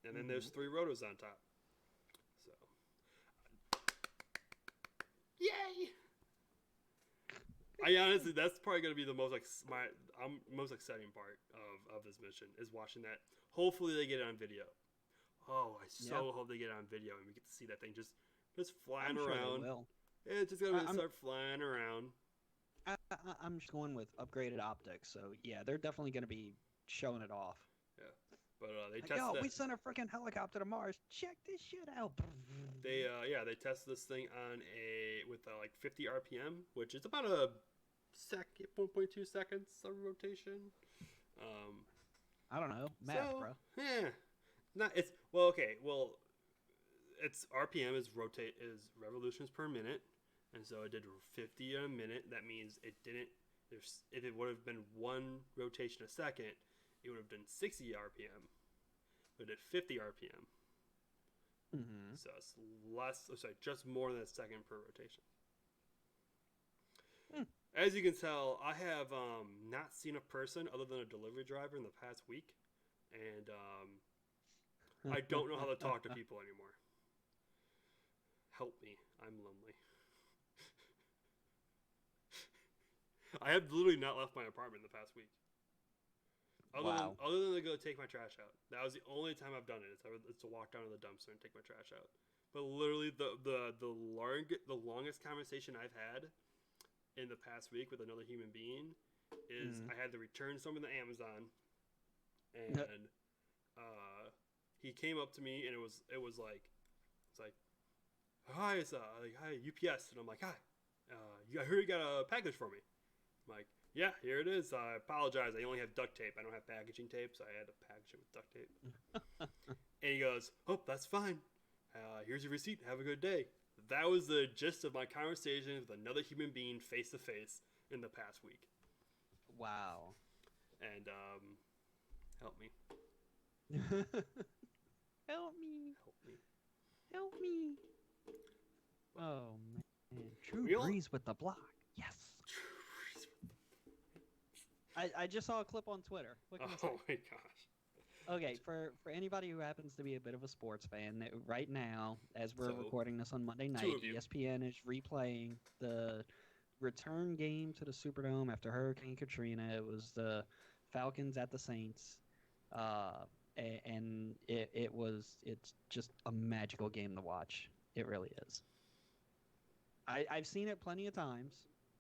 And then there's 3 rotors on top. So, yay! I honestly, that's probably gonna be the most most exciting part of this mission is watching that. Hopefully they get it on video. Oh, I so hope they get it on video and we get to see that thing just flying around. Sure they will. It's just gonna start flying around. I'm just going with upgraded optics, so yeah, they're definitely gonna be showing it off. Yeah, but they like, tested. we sent a freaking helicopter to Mars. Check this shit out. They tested this thing on with like 50 RPM, which is about a 1.2 seconds of rotation. I don't know math, bro. Yeah, its RPM is revolutions per minute, and so it did 50 a minute. That means it didn't. If it would have been 1 rotation a second, it would have been 60 RPM. But it did 50 RPM. Mm-hmm. So it's just more than a second per rotation. As you can tell, I have not seen a person other than a delivery driver in the past week, and I don't know how to talk to people anymore. Help me, I'm lonely. I have literally not left my apartment the past week. Other than to go take my trash out. That was the only time I've done it. It's to walk down to the dumpster and take my trash out. But literally, the longest conversation I've had in the past week with another human being is I had to return something to Amazon, and he came up to me and it was like hi, it's hi UPS, and I'm like, hi, I heard you got a package for me. I'm like, yeah, here it is. I apologize, I only have duct tape. I don't have packaging tape, so I had to package it with duct tape. And he goes, oh, that's fine. Here's your receipt. Have a good day. That was the gist of my conversation with another human being face to face in the past week. Wow. And help me. Help me. Help me. Help me. Oh man. True breeze with the block. Yes. I just saw a clip on Twitter. What can I say? Oh my gosh. Okay, for anybody who happens to be a bit of a sports fan, right now, as we're recording this on Monday night, ESPN is replaying the return game to the Superdome after Hurricane Katrina. It was the Falcons at the Saints, and it's just a magical game to watch. It really is. I've seen it plenty of times,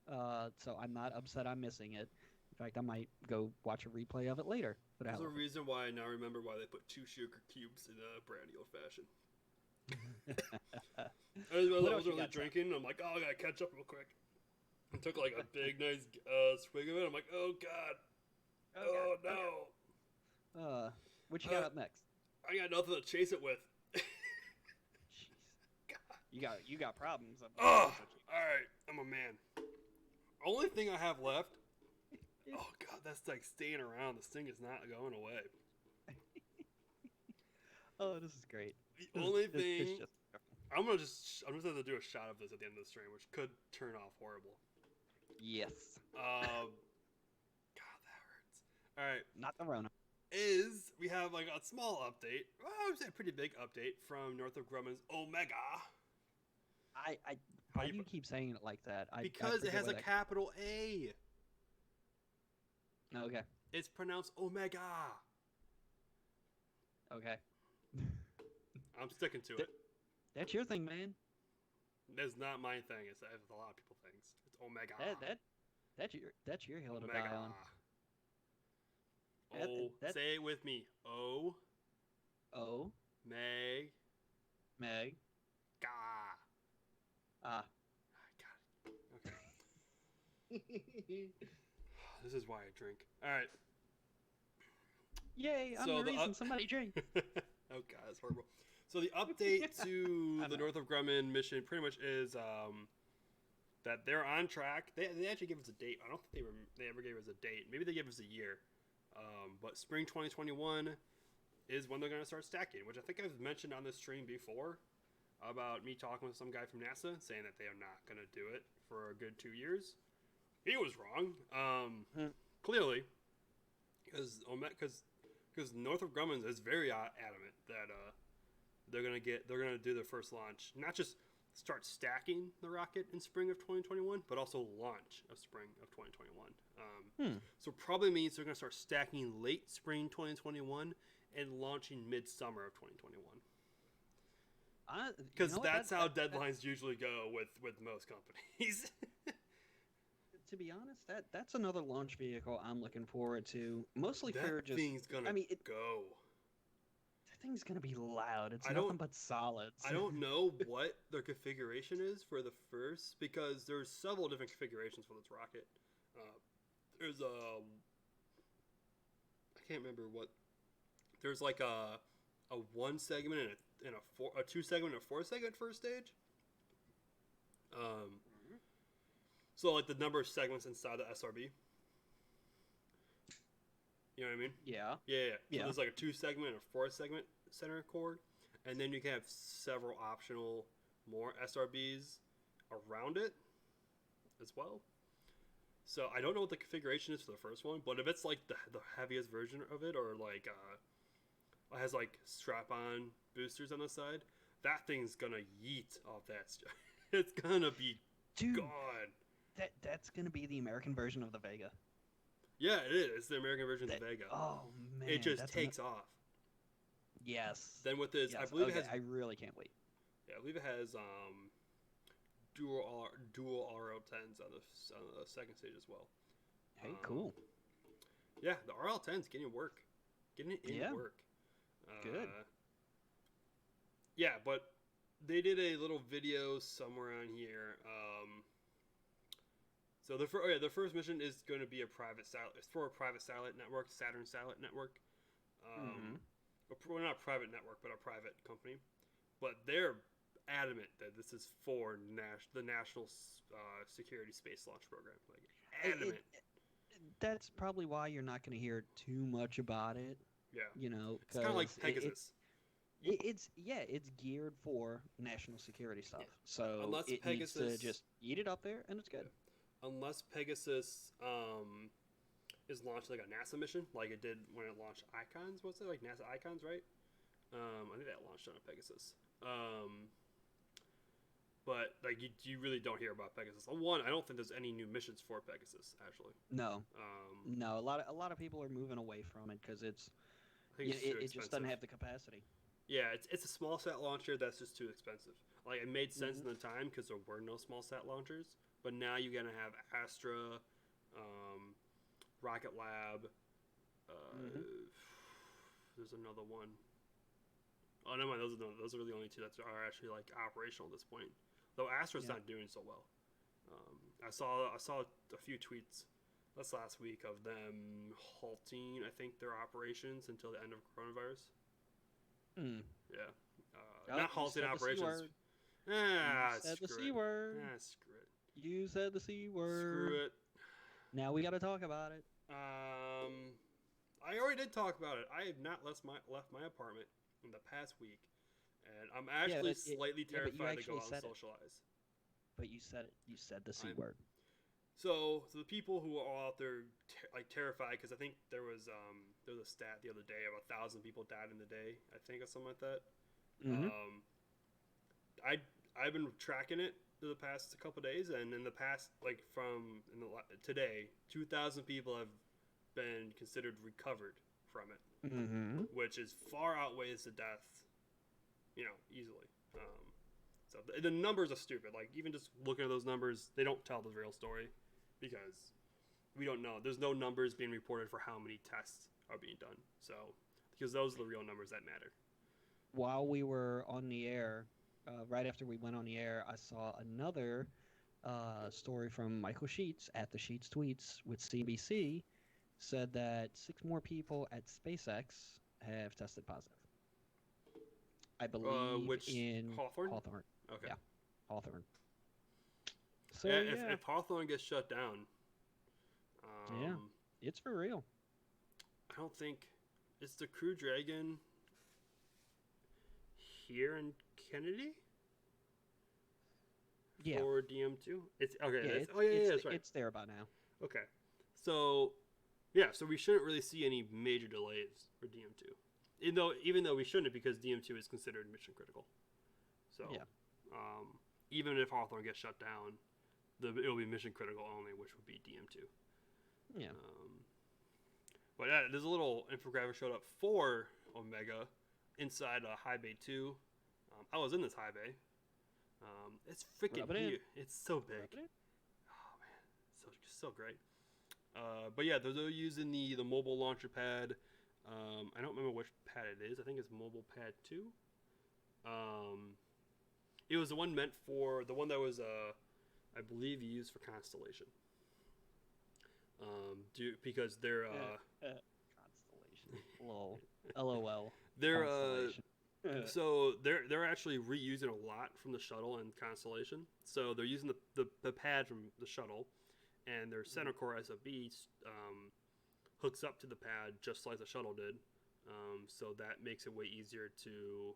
so I'm not upset I'm missing it. In fact, I might go watch a replay of it later. There's a reason why I now remember why they put 2 sugar cubes in a brandy old fashioned. I was really drinking. I'm like, oh, I gotta catch up real quick. I took like a big, nice swig of it. I'm like, oh god, oh no. Okay. What you got up next? I got nothing to chase it with. God. You got problems. Oh, all right. I'm a man. Only thing I have left. Oh god, that's like staying around. This thing is not going away. Oh, this is great. The only thing I'm just gonna have to do a shot of this at the end of the stream, which could turn off horrible. Yes. God, that hurts. All right. Not the Rona. We have like a small update. Well, I would say a pretty big update from Northrop Grumman's Omega. Why do you keep saying it like that? Because it has a capital A. Okay. It's pronounced Omega. Okay. I'm sticking to it. That's your thing, man. That's not my thing. It's a lot of people things. It's Omega. That's your hill to die on. Oh, say it with me. O. Meg. Ga. Ah. Got it. Okay. This is why I drink. All right. Yay! I'm the reason somebody drink. Oh god, that's horrible. So the update to the Northrop Grumman mission pretty much is that they're on track. They actually gave us a date. I don't think they ever gave us a date. Maybe they gave us a year. But spring 2021 is when they're going to start stacking, which I think I've mentioned on this stream before. about me talking with some guy from NASA saying that they are not going to do it for a good 2 years. He was wrong. Clearly, because Northrop Grumman is very adamant that they're gonna do their first launch, not just start stacking the rocket in spring of 2021, but also launch of spring of 2021. So probably means they're gonna start stacking late spring 2021 and launching midsummer of 2021. Because that's how deadlines usually go with most companies. To be honest, that's another launch vehicle I'm looking forward to. Mostly for just. That thing's gonna go. That thing's gonna be loud. It's nothing but solids. I don't know what their configuration is for the first, because there's several different configurations for this rocket. There's I can't remember what. There's like a 1 segment and a 2 segment and a 4 segment first stage. So like the number of segments inside the SRB. You know what I mean? Yeah. Yeah. So there's like a 2 segment or 4 segment center core, and then you can have several optional more SRBs around it as well. So I don't know what the configuration is for the first one, but if it's like the heaviest version of it, or like it has like strap-on boosters on the side, that thing's gonna yeet off that. It's gonna be gone. That's gonna be the American version of the Vega. Yeah, it is. It's the American version of the Vega. Oh man, it just takes off. Yes. Then with this, yes. I believe it has. I really can't wait. Yeah, I believe it has dual RL10s on the second stage as well. Hey, cool. Yeah, the RL10's getting work. Getting it in work. Good. Yeah, but they did a little video somewhere on here. So the first mission is going to be a private satellite. It's for a private satellite network, Saturn Satellite Network. Well, not a private network, but a private company. But they're adamant that this is for the National Security Space Launch Program. Like, adamant. That's probably why you're not going to hear too much about it. Yeah. You know, it's kind of like Pegasus. It's geared for national security stuff. Yeah. So unless it Pegasus needs to just eat it up there, and it's good. Unless Pegasus is launched like a NASA mission, like it did when it launched Icons. What's it like, NASA Icons, right? I think that launched on a Pegasus. But like you really don't hear about Pegasus. One, I don't think there's any new missions for Pegasus actually. No. No, a lot of people are moving away from it because it just doesn't have the capacity. Yeah, it's a small sat launcher that's just too expensive. Like, it made sense in the time because there were no small sat launchers, but now you're gonna have Astra, Rocket Lab. There's another one. Oh, never mind. Those are the only two that are actually like operational at this point. Though Astra's not doing so well. I saw a few tweets last week of them halting, I think, their operations until the end of coronavirus. Yeah. Not halting operations. Said the C word. Screw it. You said the C word. Screw it. Now we got to talk about it. I already did talk about it. I have not left my apartment in the past week, and I'm actually slightly terrified to go out and socialize. But you said it. You said the C word. So the people who are out there terrified, because I think there was a stat the other day of 1,000 people died in the day, I think, or something like that. I've been tracking it for the past couple of days, and in the past, today, 2,000 people have been considered recovered from it, which is far outweighs the deaths, easily. So the numbers are stupid. Like, even just looking at those numbers, they don't tell the real story, because we don't know. There's no numbers being reported for how many tests are being done. So, because those are the real numbers that matter. While we were on the air, right after we went on the air, I saw another story from Michael Sheets at the Sheets Tweets with CNBC, said that 6 more people at SpaceX have tested positive. I believe in Hawthorne? Hawthorne. Okay. Yeah, Hawthorne. So if Hawthorne gets shut down, it's for real. I don't think it's the Crew Dragon here in Kennedy. Yeah, for DM2? It's okay. yeah, That's right. it's there by now. Okay, so yeah, so we shouldn't really see any major delays for DM2, even though we shouldn't because DM2 is considered mission critical. So Yeah, even if Hawthorne gets shut down, it'll be mission critical only, which would be DM2. yeah. But yeah, there's a little infographic showed up for Omega inside High Bay 2. I was in this High Bay. It's freaking huge. It's so big. Oh man, so great. But yeah, they're using the mobile launcher pad. I don't remember which pad it is. I think it's mobile pad 2. It was the one meant for the one that was I believe used for Constellation. Because they're Constellation. Lol. LOL. they're Constellation. so they're actually reusing a lot from the shuttle and Constellation. So they're using the pad from the shuttle, and their center core SOB hooks up to the pad just like the shuttle did. So that makes it way easier to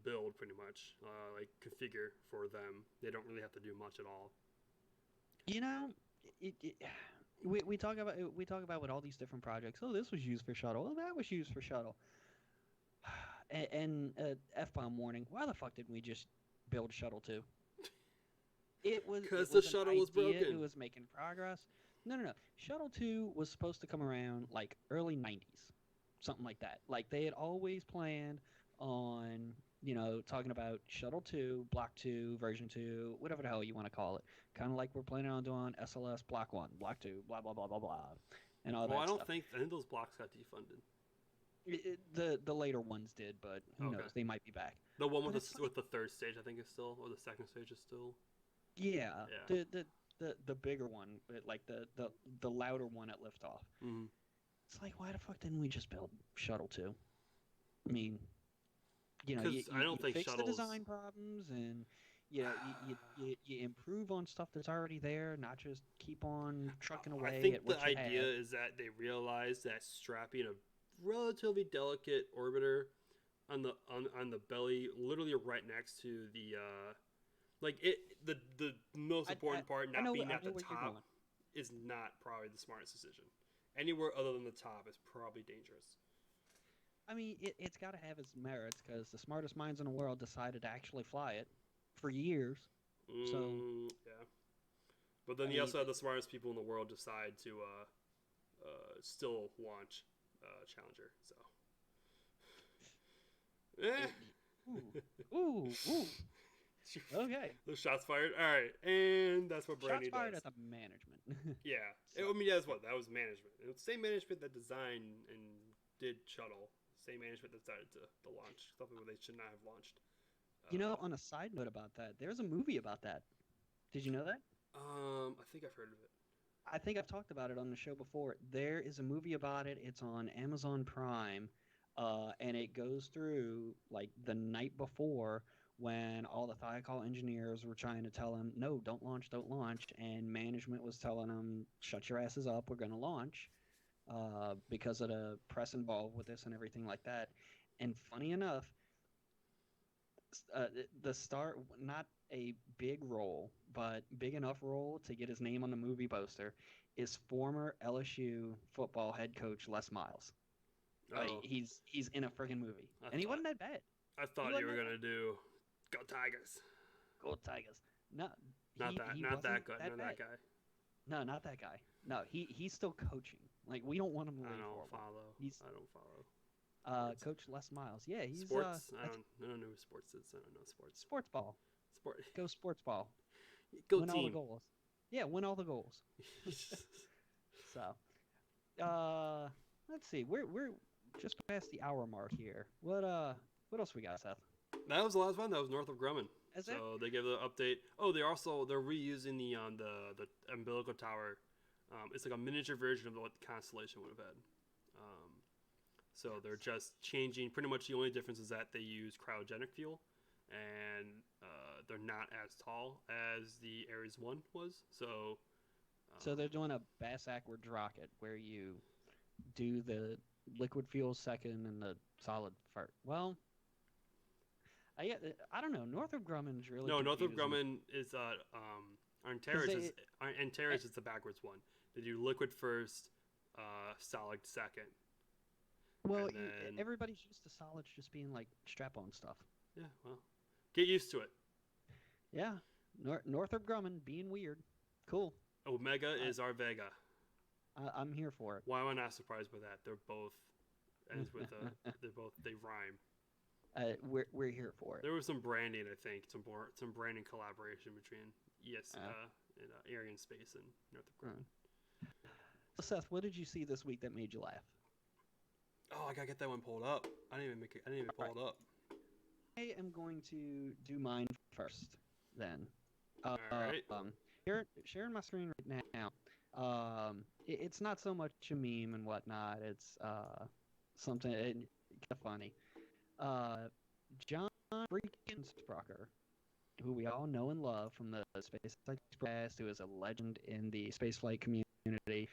build, pretty much, like configure for them. They don't really have to do much at all. You know, we talk about with all these different projects. Oh, this was used for shuttle. Oh, that was used for shuttle. And F-bomb warning. Why the fuck didn't we just build shuttle 2? Because the shuttle was broken. It was making progress. No. Shuttle 2 was supposed to come around like early 90s, something like that. Like they had always planned on, talking about Shuttle 2, Block 2, Version 2, whatever the hell you want to call it. Kind of like we're planning on doing SLS Block 1, Block 2, blah, blah, blah, blah, blah, and all that I stuff. think those blocks got defunded. The later ones did, but who knows? They might be back. The one with the third stage, I think, is still, or the second stage is still. Yeah. The bigger one, like the louder one at liftoff. Mm-hmm. It's like, why the fuck didn't we just build Shuttle 2? I mean, you fix the design problems, and you improve on stuff that's already there, not just keep on trucking away. I think at what the idea is that they realize that strapping a relatively delicate orbiter on the belly, literally right next to the the most important part, not being at the top, is not probably the smartest decision. Anywhere other than the top is probably dangerous. I mean, it's got to have its merits, because the smartest minds in the world decided to actually fly it for years. So yeah, but then you also have the smartest people in the world decide to still launch Challenger. So ooh. Okay. Those shots fired. All right, and that's what Brandy shots fired does. at the management. Yeah, So. That was management. It was the same management that designed and did shuttle. Same management that decided to launch something where they should not have launched. On a side note about that, there's a movie about that. Did you know that? I think I've heard of it. I think I've talked about it on the show before. There is a movie about it. It's on Amazon Prime, and it goes through like the night before, when all the Thiokol engineers were trying to tell him, no, don't launch, and management was telling them, shut your asses up, we're going to launch, because of the press involved with this and everything like that. And funny enough, the star, not a big role, but big enough role to get his name on the movie poster, is former LSU football head coach Les Miles. He's in a friggin' movie, and he wasn't that bad. I thought you were gonna do Go Tigers. Go Tigers. No, not that good. Not that guy. No, not that guy. No, he's still coaching. Like, we don't want him to leave. I don't follow. Coach Les Miles. Yeah, he's sports. I don't know who sports is. I don't know sports. Sports ball. Go sports ball. Go win team. all the goals. Yeah, win all the goals. So, let's see. We're just past the hour mark here. What else we got, Seth? That was the last one. That was north of Grumman. So they gave the update. Oh, they're reusing the umbilical tower. It's like a miniature version of what the Constellation would have had. So they're just changing. Pretty much the only difference is that they use cryogenic fuel, and they're not as tall as the Ares 1 was. So they're doing a bass-backwards rocket where you do the liquid fuel second and the solid first. Well, I don't know. Northrop Grumman's really No, Northrop confusing. Grumman is Antares is the backwards one. They do liquid first, solid second, Well, and then everybody's used to solids just being like strap-on stuff. yeah, well, get used to it. Yeah, Northrop Grumman being weird. Cool. Omega I, is our Vega. I'm here for it. Why am I not surprised by that? They're both ends with they rhyme. We're here for it. There was some branding, I think, some branding collaboration between and Aryan Space and Northrop Grumman. So Seth, what did you see this week that made you laugh? Oh, I gotta get that one pulled up. I didn't even pull it up. I am going to do mine first, then. All right. Sharing my screen right now. It's not so much a meme and whatnot. It's something kind of funny. John freaking Sprocker, who we all know and love from the Space Express, who is a legend in the spaceflight community,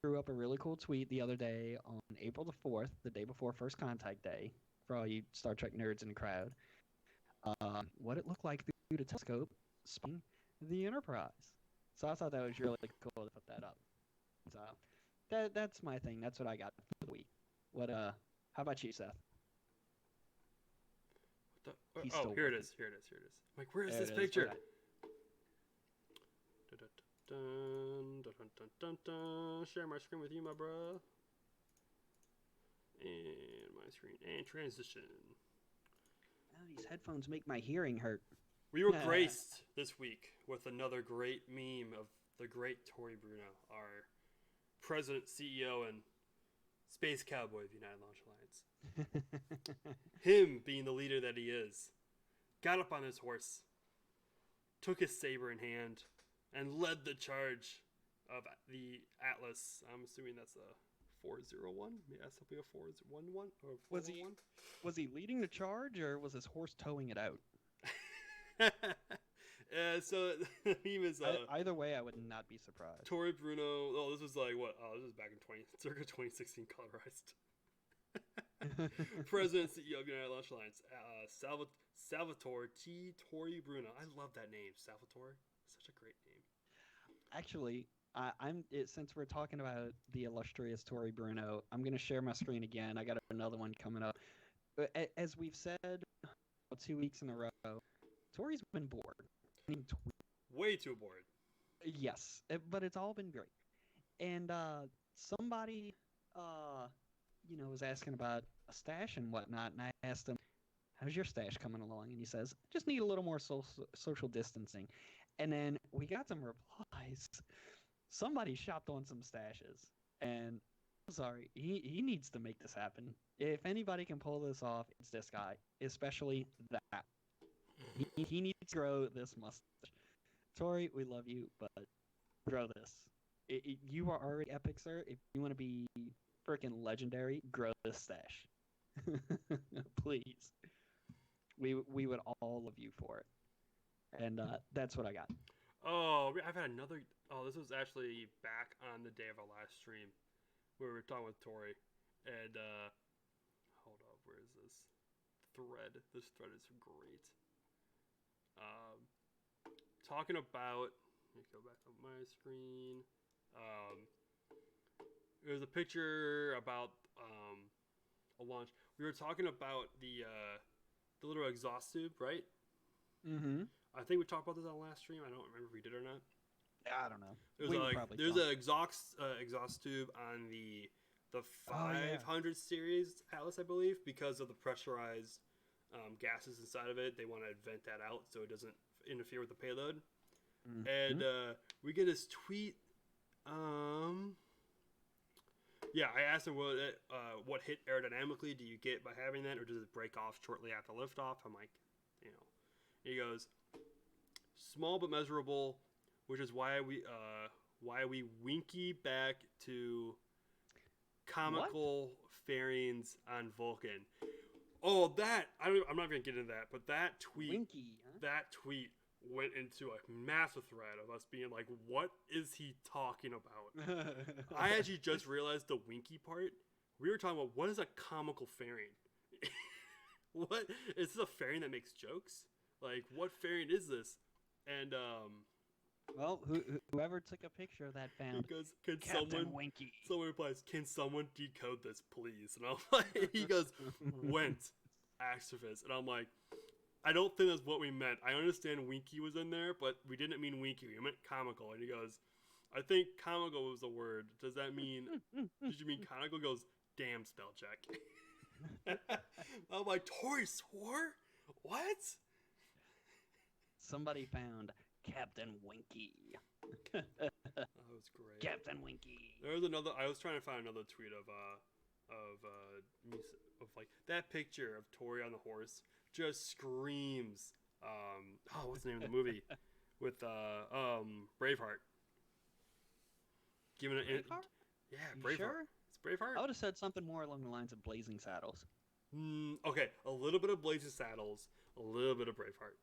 threw up a really cool tweet the other day on April the 4th, the day before First Contact Day, for all you Star Trek nerds in the crowd. What it looked like through the telescope spying the Enterprise. So I thought that was really cool to put that up. So that's my thing. That's what I got for the week. How about you, Seth? Here it is. I'm like, where is this picture? Okay. Share my screen with you, my bro. And my screen and transition. Oh, these headphones make my hearing hurt. We were graced this week with another great meme of the great Tory Bruno, our president, CEO, and space cowboy of the United Launch Alliance. Him being the leader that he is, got up on his horse, took his saber in hand, and led the charge of the Atlas. I'm assuming that's a 401. Yeah, something a 411 or 401. Was he leading the charge, or was his horse towing it out? So the meme is either way, I would not be surprised. Tory Bruno. Oh, this was like what? Oh, this was back in circa 2016 colorized. President CEO of United Launch Alliance, Salvatore T. Tory Bruno. I love that name, Salvatore. Such a great name. Actually, since we're talking about the illustrious Tory Bruno, I'm going to share my screen again. I got another one coming up. As we've said 2 weeks in a row, Tory's been bored. Way too bored. Yes, but it's all been great. And somebody, was asking about a stash and whatnot, and I asked him, "How's your stash coming along?" And he says, "Just need a little more social distancing." And then we got some replies. Somebody shopped on some stashes, and I'm sorry, he needs to make this happen. If anybody can pull this off, it's this guy, especially that. He needs to grow this mustache. Tori, we love you, but grow this. You are already epic, sir. If you want to be freaking legendary, grow this stash. Please. We would all love you for it. And that's what I got. Oh, I've had another. Oh, this was actually back on the day of our last stream where we were talking with Tori. And, hold up, where is this thread? This thread is great. Talking about, let me go back on my screen. It was a picture about a launch. We were talking about the little exhaust tube, right? Mm-hmm. I think we talked about this on the last stream. I don't remember if we did or not. I don't know. There's an exhaust tube on the 500 series Atlas, I believe, because of the pressurized gases inside of it. They want to vent that out so it doesn't interfere with the payload. Mm-hmm. And we get this tweet. Yeah, I asked him what hit aerodynamically do you get by having that, or does it break off shortly after liftoff? I'm like, he goes, small but measurable, which is why we winky back to comical fairings on Vulcan. Oh, I'm not gonna get into that, but that tweet, winky, huh? That tweet went into a massive thread of us being like, what is he talking about? I actually just realized the winky part. We were talking about what is a comical fairing. what? Is this a fairy that makes jokes? Like, what fairy is this? And Well, whoever took a picture of that he found goes, "Can Captain Winky. Someone replies, "Can someone decode this, please?" And I'm like, he goes, "Went, Axophis," and I'm like, I don't think that's what we meant. I understand Winky was in there, but we didn't mean Winky. We meant comical. And he goes, I think comical was the word. Does that mean? Did you mean comical? He goes, damn spell check. I'm like, Tori swore? What? Somebody found Captain Winky. That was great. Captain Winky. There was another. I was trying to find another tweet of like that picture of Tori on the horse just screams. What's the name of the movie with Braveheart? Giving it. Braveheart? Yeah, You Braveheart. sure? It's Braveheart. I would have said something more along the lines of Blazing Saddles. Okay, a little bit of Blazing Saddles, a little bit of Braveheart.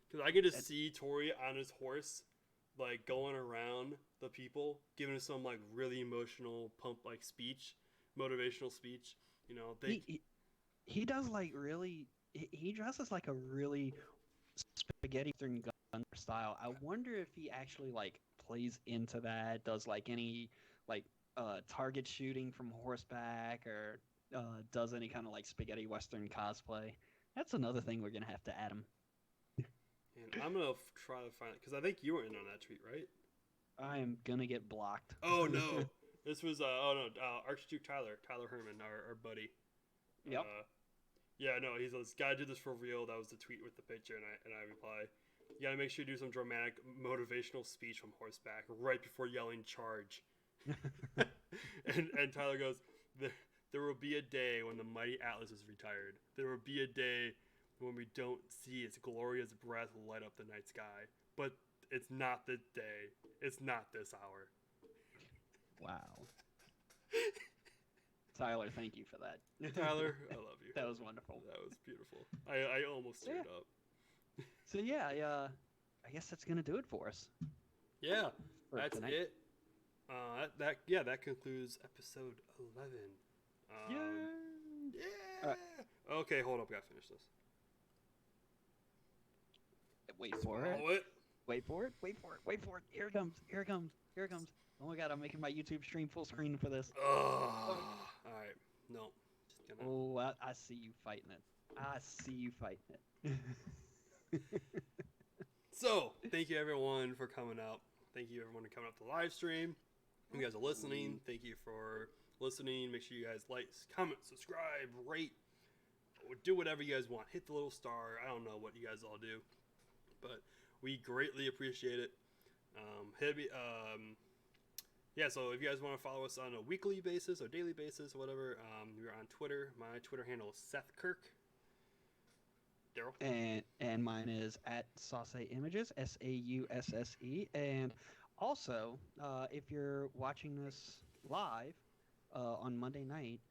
Because I get to see Tori on his horse, like going around the people, giving some like really emotional pump like speech, motivational speech. You know, he does like really. He dresses like a really spaghetti western gun style. I wonder if he actually like plays into that. Does like any like target shooting from horseback or does any kind of like spaghetti western cosplay. That's another thing we're gonna have to add him. And I'm gonna try to find it because I think you were in on that tweet, right? I am gonna get blocked. Oh no, this was Archduke Tyler Herman, our buddy. Yep. Yeah, no, he's this guy did this for real. That was the tweet with the picture, and I reply, you gotta make sure you do some dramatic motivational speech from horseback right before yelling charge. and Tyler goes, there will be a day when the mighty Atlas is retired. There will be a day when we don't see its glorious breath light up the night sky. But it's not this day. It's not this hour. Wow. Tyler, thank you for that. Tyler, I love you. That was wonderful. That was beautiful. I almost teared up. So yeah, I guess that's gonna do it for us. Yeah, for that's tonight. it. That concludes episode 11. Yeah. Okay, hold up. We gotta finish this. Wait for it. Follow it. Wait for it. Wait for it. Wait for it. Here it comes. Here it comes. Here it comes. Oh my god, I'm making my YouTube stream full screen for this. All right. No. Just gonna... Oh, I see you fighting it. I see you fighting it. So, thank you everyone for coming out. Thank you everyone for coming up to the live stream. You guys are listening. Thank you for listening. Make sure you guys like, comment, subscribe, rate, or do whatever you guys want. Hit the little star. I don't know what you guys all do, but we greatly appreciate it. So if you guys want to follow us on a weekly basis or daily basis or whatever, we're on Twitter. My Twitter handle is Seth Kirk. Daryl? And mine is at Sausse Images, SAUSSE. And also, if you're watching this live on Monday night,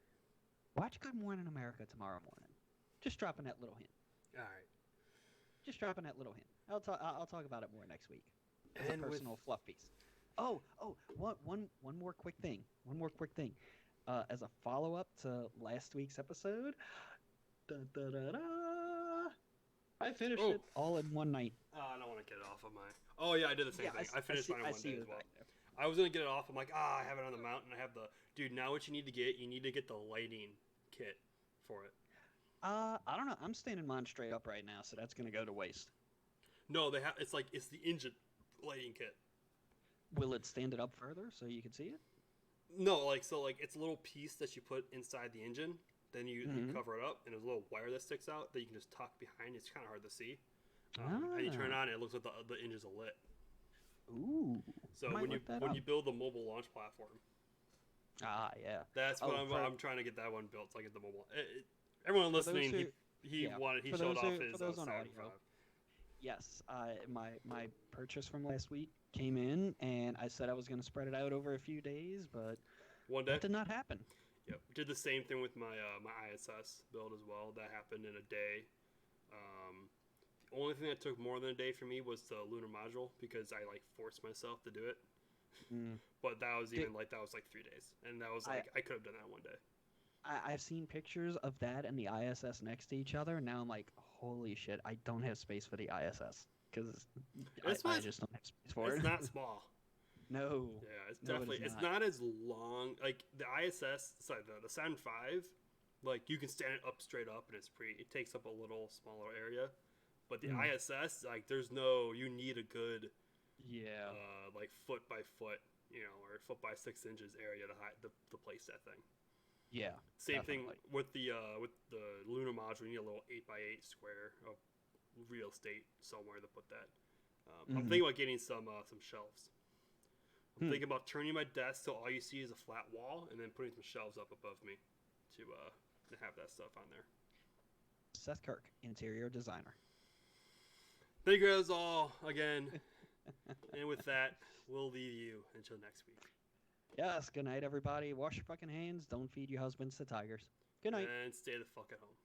watch Good Morning America tomorrow morning. Just dropping that little hint. All right. Just dropping that little hint. I'll talk about it more next week. As And a personal fluff piece. One more quick thing. As a follow-up to last week's episode, I finished it all in one night. I don't want to get it off of my... Oh, yeah, I did the same thing. I finished mine in one day as well. I was going to get it off. I'm like, I have it on the mountain. I have the... Dude, now what you need to get the lighting kit for it. I don't know. I'm standing mine straight up right now, so that's going to go to waste. No, it's the engine lighting kit. Will it stand it up further so you can see it? No, it's a little piece that you put inside the engine. Then you cover it up, and there's a little wire that sticks out that you can just tuck behind. It's kind of hard to see. And you turn it on, and it looks like the engines are lit. Ooh. So when you build the mobile launch platform. Yeah. That's what I'm trying to get that one built. So I get the mobile. Everyone listening, he showed off his Saturn 5. Yes, my purchase from last week came in, and I said I was going to spread it out over a few days, but one day that did not happen. Yep, did the same thing with my my ISS build as well. That happened in a day. The only thing that took more than a day for me was the lunar module because I forced myself to do it. But that was 3 days, and that was I could have done that one day. I've seen pictures of that and the ISS next to each other, and now I'm like, holy shit, I don't have space for the ISS because I just don't have space for it. It's not small. No. Yeah, it's No, definitely it's not as long. Like the ISS, sorry, the Saturn V, like you can stand it up straight up, and it takes up a little smaller area. But the ISS, like there's no, you need a good, like foot by foot, or foot by 6 inches area to place that thing. Yeah. Same definitely. thing with the lunar module. You need a little 8x8 square of real estate somewhere to put that. I'm thinking about getting some shelves. I'm thinking about turning my desk so all you see is a flat wall, and then putting some shelves up above me to have that stuff on there. Seth Kirk, interior designer. Thank you guys all again. And with that, we'll leave you until next week. Yes, good night, everybody. Wash your fucking hands. Don't feed your husbands to tigers. Good night. And stay the fuck at home.